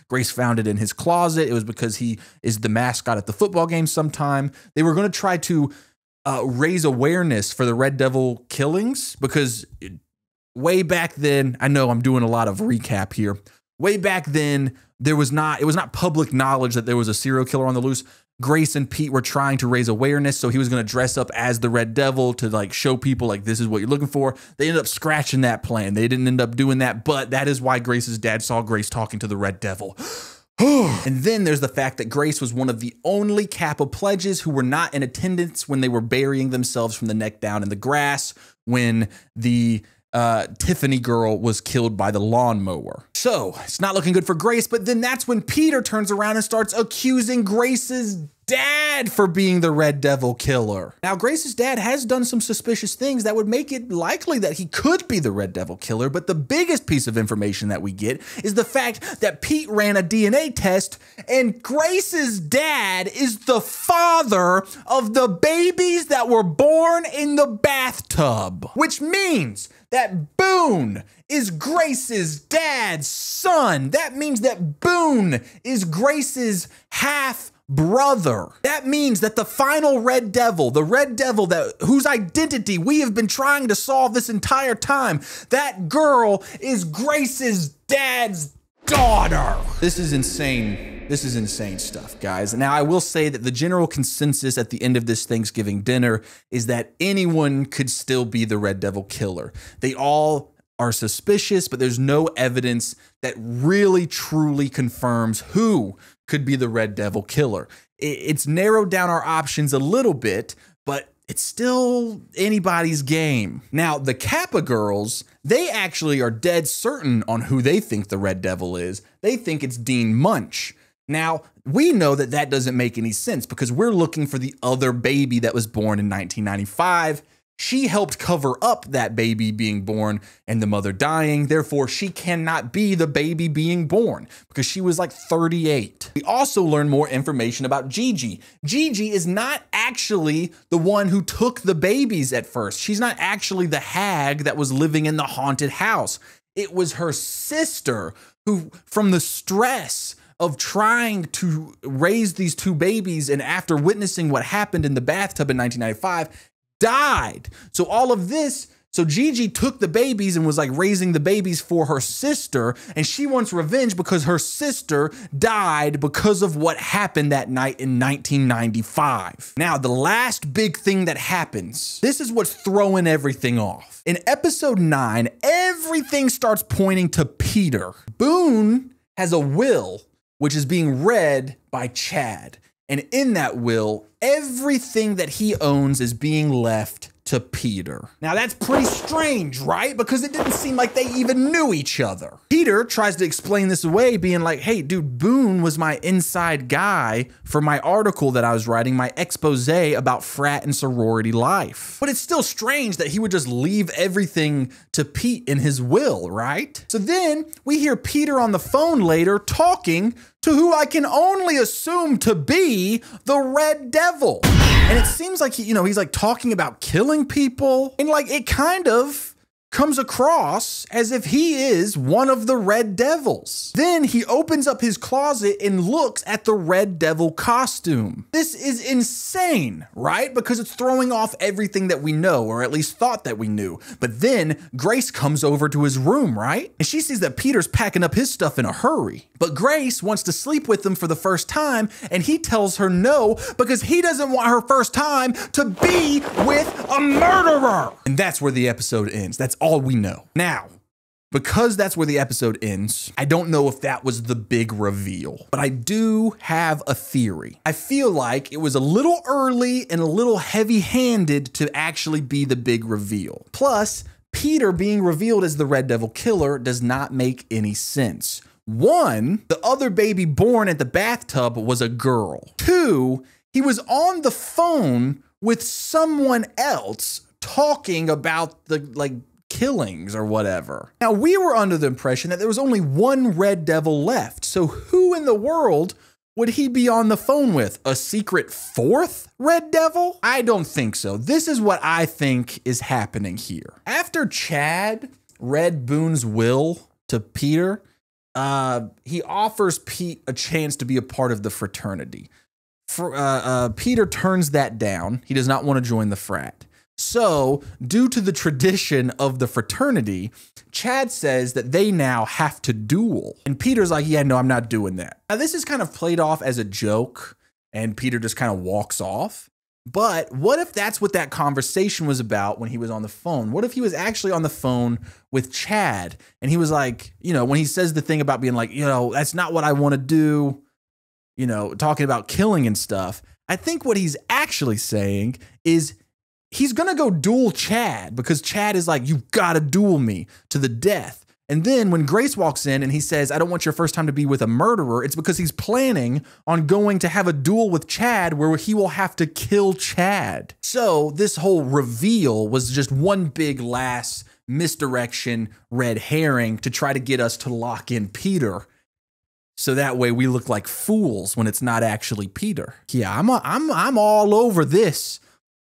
Grace found it in his closet. It was because he is the mascot at the football game sometime. They were going to try to raise awareness for the Red Devil killings because way back then, I know I'm doing a lot of recap here. Way back then, it was not public knowledge that there was a serial killer on the loose. Grace and Pete were trying to raise awareness, so he was going to dress up as the Red Devil to like show people like this is what you're looking for. They ended up scratching that plan. They didn't end up doing that, but that is why Grace's dad saw Grace talking to the Red Devil. And then there's the fact that Grace was one of the only Kappa pledges who were not in attendance when they were burying themselves from the neck down in the grass when the Tiffany girl was killed by the lawnmower. So it's not looking good for Grace, but then that's when Peter turns around and starts accusing Grace's dad for being the Red Devil killer. Now, Grace's dad has done some suspicious things that would make it likely that he could be the Red Devil killer, but the biggest piece of information that we get is the fact that Pete ran a DNA test and Grace's dad is the father of the babies that were born in the bathtub, which means that Boone is Grace's dad's son. That means that Boone is Grace's half brother. That means that the final Red Devil, the Red Devil whose identity we have been trying to solve this entire time, that girl is Grace's dad's daughter. This is insane. This is insane stuff, guys. Now, I will say that the general consensus at the end of this Thanksgiving dinner is that anyone could still be the Red Devil killer. They all are suspicious, but there's no evidence that really truly confirms who could be the Red Devil killer. It's narrowed down our options a little bit, but it's still anybody's game. Now, the Kappa girls, they actually are dead certain on who they think the Red Devil is. They think it's Dean Munch. Now, we know that that doesn't make any sense because we're looking for the other baby that was born in 1995. She helped cover up that baby being born and the mother dying. Therefore, she cannot be the baby being born because she was like 38. We also learn more information about Gigi. Gigi is not actually the one who took the babies at first. She's not actually the hag that was living in the haunted house. It was her sister who, from the stress of trying to raise these two babies and after witnessing what happened in the bathtub in 1995, died. So all of this, so Gigi took the babies and was like raising the babies for her sister, and she wants revenge because her sister died because of what happened that night in 1995. Now, the last big thing that happens, this is what's throwing everything off. In episode 9, everything starts pointing to Peter. Boone has a will, which is being read by Chad. And in that will, everything that he owns is being left to Peter. Now that's pretty strange, right? Because it didn't seem like they even knew each other. Peter tries to explain this away, being like, hey, dude, Boone was my inside guy for my article that I was writing, my expose about frat and sorority life. But it's still strange that he would just leave everything to Pete in his will, right? So then we hear Peter on the phone later talking to who I can only assume to be the Red Devil. And it seems like he's like talking about killing people, and like it kind of comes across as if he is one of the Red Devils. Then he opens up his closet and looks at the Red Devil costume. This is insane, right? Because it's throwing off everything that we know, or at least thought that we knew. But then Grace comes over to his room, right? And she sees that Peter's packing up his stuff in a hurry. But Grace wants to sleep with him for the first time, and he tells her no because he doesn't want her first time to be with a murderer. And that's where the episode ends. That's all we know. Now, because that's where the episode ends, I don't know if that was the big reveal, but I do have a theory. I feel like it was a little early and a little heavy-handed to actually be the big reveal. Plus, Peter being revealed as the Red Devil killer does not make any sense. One, the other baby born at the bathtub was a girl. Two, he was on the phone with someone else talking about the, killings or whatever. Now, we were under the impression that there was only one Red Devil left. So who in the world would he be on the phone with? A secret fourth Red Devil? I don't think so. This is what I think is happening here. After Chad read Boone's will to Peter, he offers Pete a chance to be a part of the fraternity. Peter turns that down. He does not want to join the frat. So, due to the tradition of the fraternity, Chad says that they now have to duel. And Peter's like, yeah, no, I'm not doing that. Now, this is kind of played off as a joke, and Peter just kind of walks off. But what if that's what that conversation was about when he was on the phone? What if he was actually on the phone with Chad, and he was like, when he says the thing about being like, that's not what I want to do, talking about killing and stuff. I think what he's actually saying is, he's going to go duel Chad because Chad is like, you've got to duel me to the death. And then when Grace walks in and he says, I don't want your first time to be with a murderer, it's because he's planning on going to have a duel with Chad where he will have to kill Chad. So this whole reveal was just one big last misdirection, red herring to try to get us to lock in Peter. So that way we look like fools when it's not actually Peter. Yeah, I'm all over this.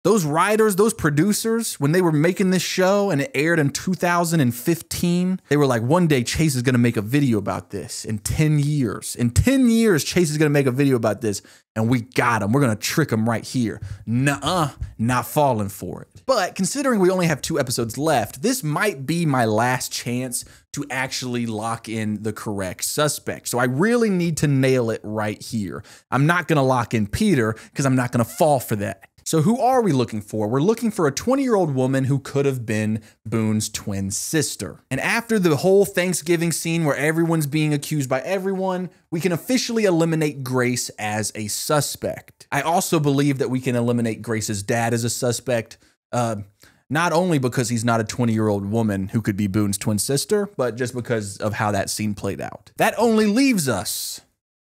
Those writers, those producers, when they were making this show and it aired in 2015, they were like, one day Chase is going to make a video about this in 10 years. In 10 years, Chase is going to make a video about this, and we got him. We're going to trick him right here. Nuh-uh, not falling for it. But considering we only have 2 episodes left, this might be my last chance to actually lock in the correct suspect. So I really need to nail it right here. I'm not going to lock in Peter because I'm not going to fall for that. So who are we looking for? We're looking for a 20-year-old woman who could have been Boone's twin sister. And after the whole Thanksgiving scene where everyone's being accused by everyone, we can officially eliminate Grace as a suspect. I also believe that we can eliminate Grace's dad as a suspect, not only because he's not a 20-year-old woman who could be Boone's twin sister, but just because of how that scene played out. That only leaves us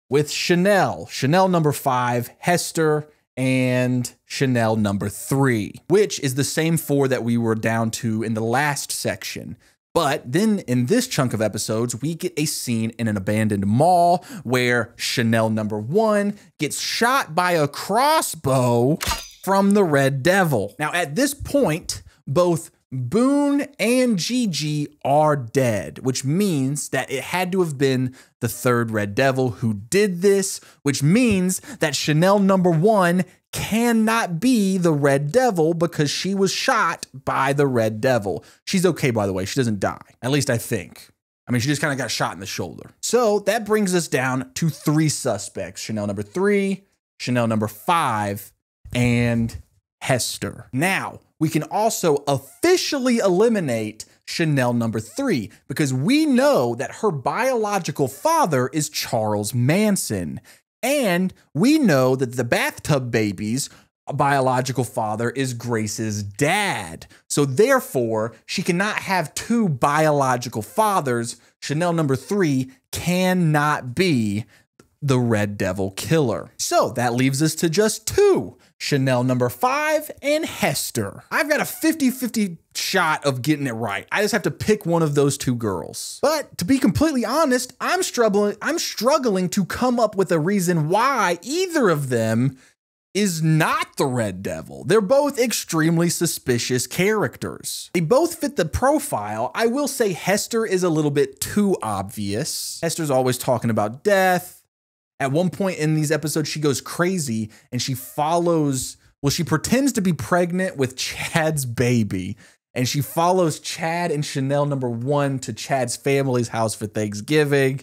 with Chanel number 5, Hester, and Chanel number 3, which is the same 4 that we were down to in the last section. But then in this chunk of episodes, we get a scene in an abandoned mall where Chanel number 1 gets shot by a crossbow from the Red Devil. Now, at this point, both Boone and Gigi are dead, which means that it had to have been the 3rd Red Devil who did this, which means that Chanel number 1 cannot be the Red Devil because she was shot by the Red Devil. She's okay, by the way. She doesn't die. At least I think. I mean, she just kind of got shot in the shoulder. So that brings us down to 3 suspects: Chanel number 3, Chanel number 5, and Hester. Now, we can also officially eliminate Chanel number 3 because we know that her biological father is Charles Manson. And we know that the bathtub baby's biological father is Grace's dad. So therefore, she cannot have 2 biological fathers. Chanel number 3 cannot be the Red Devil killer. So that leaves us to just 2. Chanel number 5 and Hester. I've got a 50-50 shot of getting it right. I just have to pick one of those 2 girls. But to be completely honest, I'm struggling to come up with a reason why either of them is not the Red Devil. They're both extremely suspicious characters. They both fit the profile. I will say Hester is a little bit too obvious. Hester's always talking about death. At one point in these episodes, she goes crazy and she pretends to be pregnant with Chad's baby. And she follows Chad and Chanel number 1 to Chad's family's house for Thanksgiving.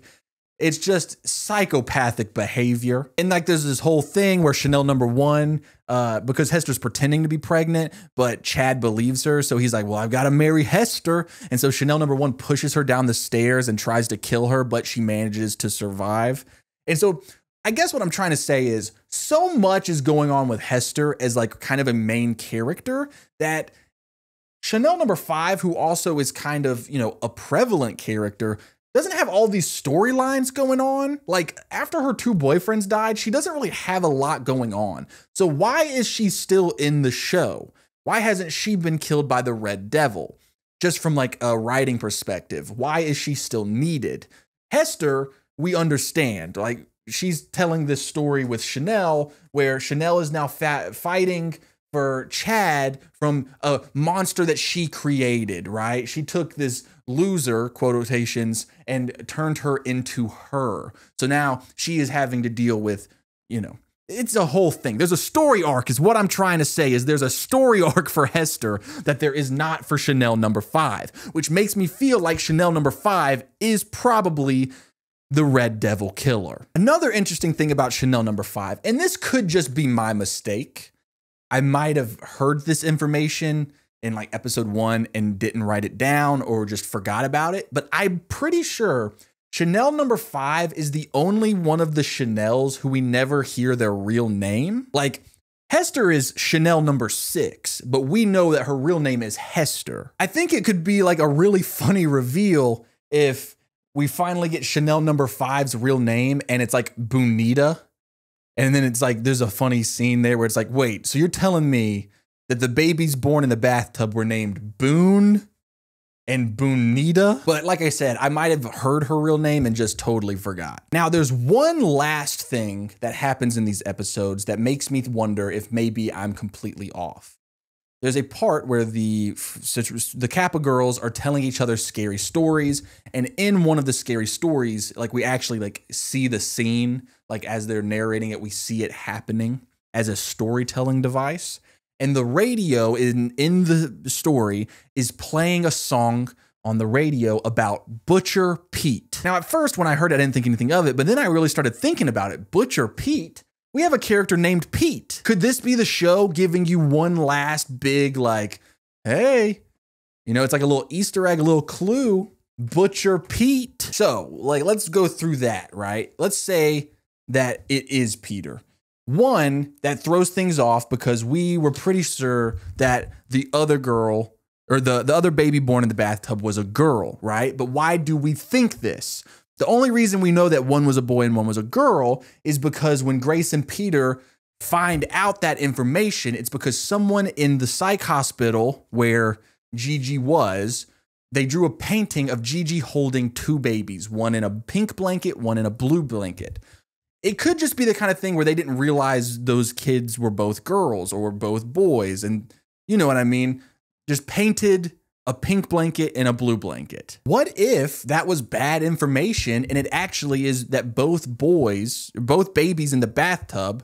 It's just psychopathic behavior. And like there's this whole thing where Chanel number 1, because Hester's pretending to be pregnant, but Chad believes her. So he's like, well, I've got to marry Hester. And so Chanel number 1 pushes her down the stairs and tries to kill her, but she manages to survive. And so I guess what I'm trying to say is so much is going on with Hester as like kind of a main character that Chanel number 5, who also is kind of, you know, a prevalent character, doesn't have all these storylines going on. Like after her 2 boyfriends died, she doesn't really have a lot going on. So why is she still in the show? Why hasn't she been killed by the Red Devil? Just from like a writing perspective, why is she still needed? Hester, we understand, like she's telling this story with Chanel where Chanel is now fighting for Chad from a monster that she created, right? She took this loser, quotations, and turned her into her. So now she is having to deal with, you know, it's a whole thing. There's a story arc is what I'm trying to say is there's a story arc for Hester that there is not for Chanel number 5, which makes me feel like Chanel number 5 is probably the Red Devil killer. Another interesting thing about Chanel number 5, and this could just be my mistake, I might have heard this information in like episode 1 and didn't write it down or just forgot about it. But I'm pretty sure Chanel number 5 is the only one of the Chanels who we never hear their real name. Like Hester is Chanel number 6, but we know that her real name is Hester. I think it could be like a really funny reveal if we finally get Chanel number 5's real name and it's like Bonita. And then it's like, there's a funny scene there where it's like, wait, so you're telling me that the babies born in the bathtub were named Boone and Bonita? But like I said, I might have heard her real name and just totally forgot. Now, there's one last thing that happens in these episodes that makes me wonder if maybe I'm completely off. There's a part where the Kappa girls are telling each other scary stories. And in one of the scary stories, like we actually like see the scene, like as they're narrating it, we see it happening as a storytelling device. And the radio in the story is playing a song on the radio about Butcher Pete. Now, at first, when I heard it, I didn't think anything of it, but then I really started thinking about it. Butcher Pete? We have a character named Pete. Could this be the show giving you one last big, like, hey, you know, it's like a little Easter egg, a little clue, Butcher Pete. So, like, let's go through that, right? Let's say that it is Peter. One, that throws things off because we were pretty sure that the other girl or the other baby born in the bathtub was a girl, right? But why do we think this? The only reason we know that one was a boy and one was a girl is because when Grace and Peter find out that information, it's because someone in the psych hospital where Gigi was, they drew a painting of Gigi holding 2 babies, one in a pink blanket, one in a blue blanket. It could just be the kind of thing where they didn't realize those kids were both girls or were both boys. And you know what I mean? Just painted a pink blanket and a blue blanket. What if that was bad information and it actually is that both babies in the bathtub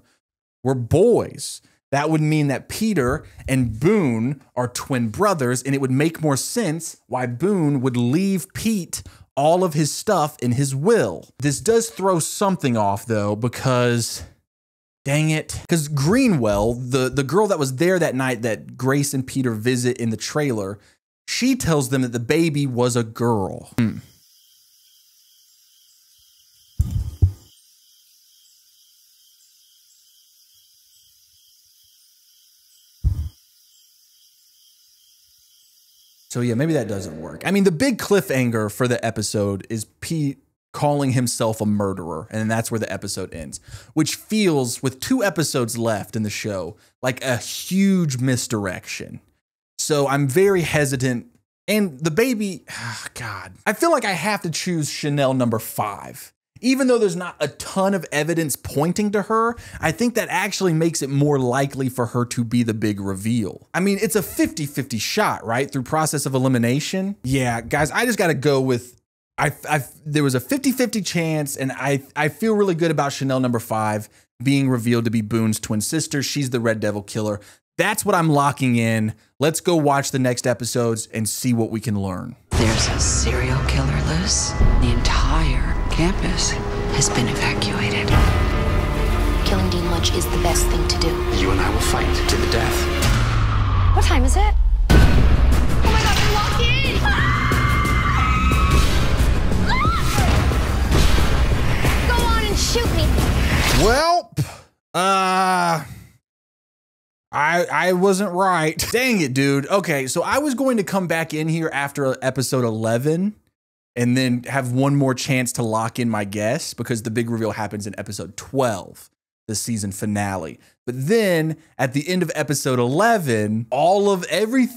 were boys? That would mean that Peter and Boone are twin brothers, and it would make more sense why Boone would leave Pete all of his stuff in his will. This does throw something off though, because dang it. Because Greenwell, the girl that was there that night that Grace and Peter visit in the trailer, she tells them that the baby was a girl. So yeah, maybe that doesn't work. I mean, the big cliffhanger for the episode is Pete calling himself a murderer, and that's where the episode ends, which feels, with 2 episodes left in the show, like a huge misdirection. So I'm very hesitant. And the baby, oh God, I feel like I have to choose Chanel number 5. Even though there's not a ton of evidence pointing to her, I think that actually makes it more likely for her to be the big reveal. I mean, it's a 50-50 shot, right? Through process of elimination. Yeah, guys, I just got to go with, there was a 50-50 chance, and I feel really good about Chanel number 5 being revealed to be Boone's twin sister. She's the Red Devil killer. That's what I'm locking in. Let's go watch the next episodes and see what we can learn. There's a serial killer loose. The entire campus has been evacuated. Killing Dean Lynch is the best thing to do. You and I will fight to the death. What time is it? Oh my god, they're locked in! Go on and shoot me. Well, I wasn't right. Dang it, dude. Okay, so I was going to come back in here after episode 11 and then have one more chance to lock in my guess because the big reveal happens in episode 12, the season finale. But then at the end of episode 11, every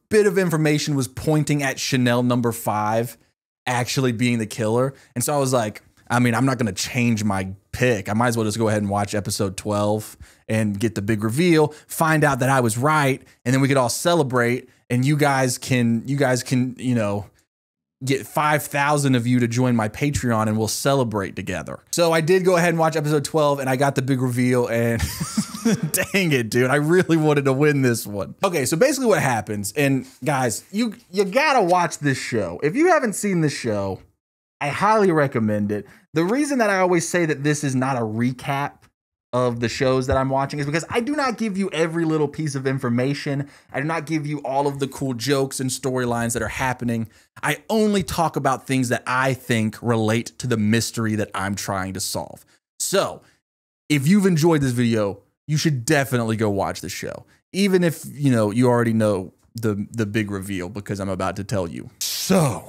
bit of information was pointing at Chanel number 5 actually being the killer. And so I was like, I mean, I'm not going to change my pick. I might as well just go ahead and watch episode 12 and get the big reveal, find out that I was right, and then we could all celebrate. And you guys can, you know, get 5,000 of you to join my Patreon and we'll celebrate together. So I did go ahead and watch episode 12 and I got the big reveal and dang it, dude. I really wanted to win this one. Okay, so basically what happens, and guys, you gotta watch this show. If you haven't seen this show, I highly recommend it. The reason that I always say that this is not a recap of the shows that I'm watching is because I do not give you every little piece of information. I do not give you all of the cool jokes and storylines that are happening. I only talk about things that I think relate to the mystery that I'm trying to solve. So if you've enjoyed this video, you should definitely go watch the show. Even if, you know, you already know the big reveal because I'm about to tell you. So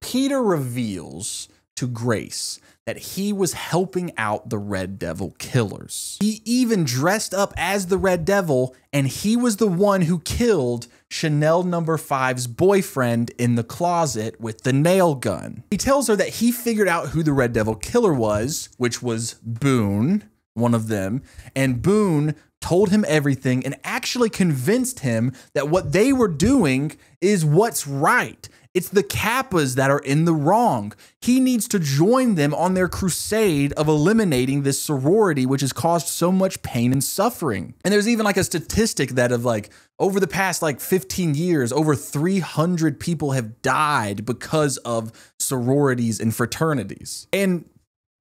Peter reveals to Grace that he was helping out the Red Devil killers. He even dressed up as the Red Devil, and he was the one who killed Chanel number 5's boyfriend in the closet with the nail gun. He tells her that he figured out who the Red Devil killer was, which was Boone, one of them, and Boone told him everything and actually convinced him that what they were doing is what's right. It's the Kappas that are in the wrong. He needs to join them on their crusade of eliminating this sorority, which has caused so much pain and suffering. And there's even like a statistic that of like over the past like 15 years, over 300 people have died because of sororities and fraternities. And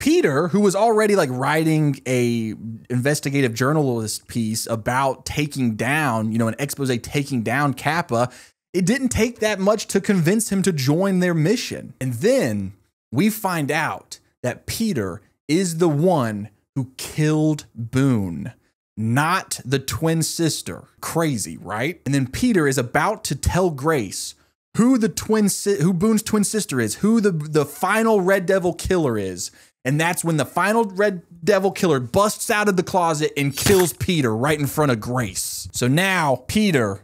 Peter, who was already like writing a investigative journalist piece about taking down, you know, an expose taking down Kappa, it didn't take that much to convince him to join their mission. And then we find out that Peter is the one who killed Boone, not the twin sister. Crazy, right? And then Peter is about to tell Grace who Boone's twin sister is, who the final Red Devil killer is. And that's when the final Red Devil killer busts out of the closet and kills Peter right in front of Grace. So now Peter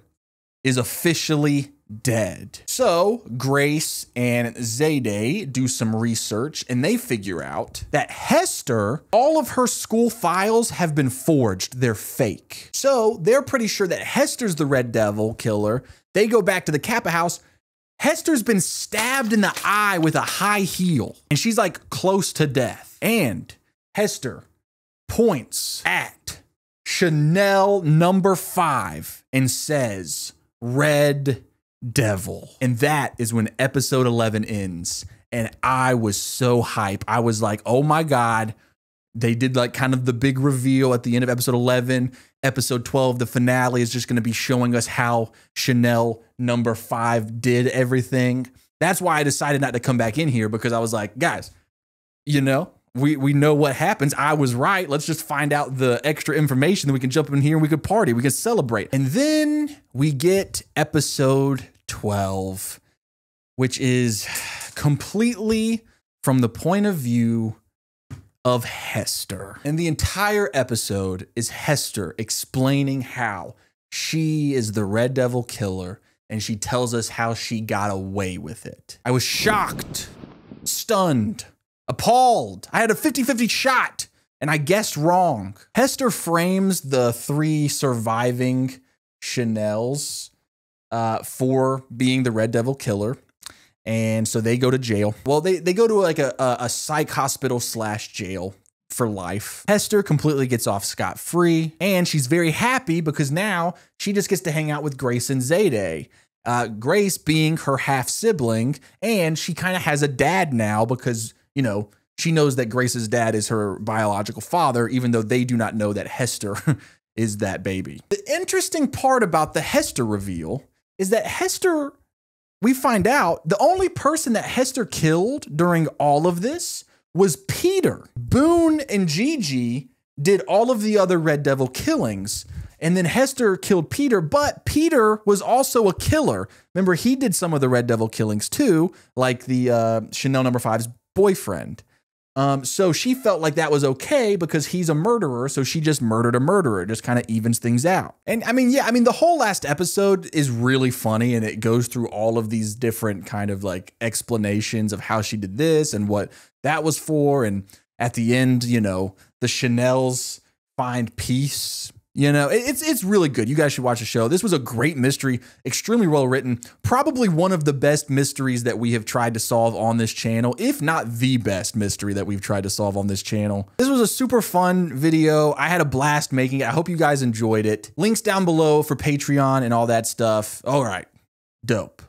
is officially dead. So Grace and Zayday do some research and they figure out that Hester, all of her school files have been forged. They're fake. So they're pretty sure that Hester's the Red Devil killer. They go back to the Kappa house. Hester's been stabbed in the eye with a high heel and she's like close to death. And Hester points at Chanel number 5 and says, Red Devil. And that is when episode 11 ends. And I was so hype. I was like, oh my God. They did like kind of the big reveal at the end of episode 11. Episode 12, the finale, is just going to be showing us how Chanel number 5 did everything. That's why I decided not to come back in here, because I was like, guys, you know, we know what happens. I was right. Let's just find out the extra information, then we can jump in here and we could party. We can celebrate. And then we get episode 12, which is completely from the point of view of Hester. And the entire episode is Hester explaining how she is the Red Devil killer, and she tells us how she got away with it. I was shocked, stunned, appalled. I had a 50-50 shot and I guessed wrong. Hester frames the 3 surviving Chanels for being the Red Devil killer. And so they go to jail. Well, they go to like a psych hospital / jail for life. Hester completely gets off scot-free, and she's very happy because now she just gets to hang out with Grace and Zayday. Grace being her half-sibling, and she kind of has a dad now because, you know, she knows that Grace's dad is her biological father, even though they do not know that Hester is that baby. The interesting part about the Hester reveal is that Hester, we find out, the only person that Hester killed during all of this was Peter. Boone and Gigi did all of the other Red Devil killings, and then Hester killed Peter, but Peter was also a killer. Remember, he did some of the Red Devil killings too, like the Chanel No. 5's boyfriend. So she felt like that was okay because he's a murderer, so she just murdered a murderer, just kind of evens things out. And I mean, yeah, I mean, the whole last episode is really funny, and it goes through all of these different kind of like explanations of how she did this and what that was for. And at the end, you know, the Chanels find peace. You know, it's really good. You guys should watch the show. This was a great mystery, extremely well written, probably one of the best mysteries that we have tried to solve on this channel, if not the best mystery that we've tried to solve on this channel. This was a super fun video. I had a blast making it. I hope you guys enjoyed it. Links down below for Patreon and all that stuff. All right, dope.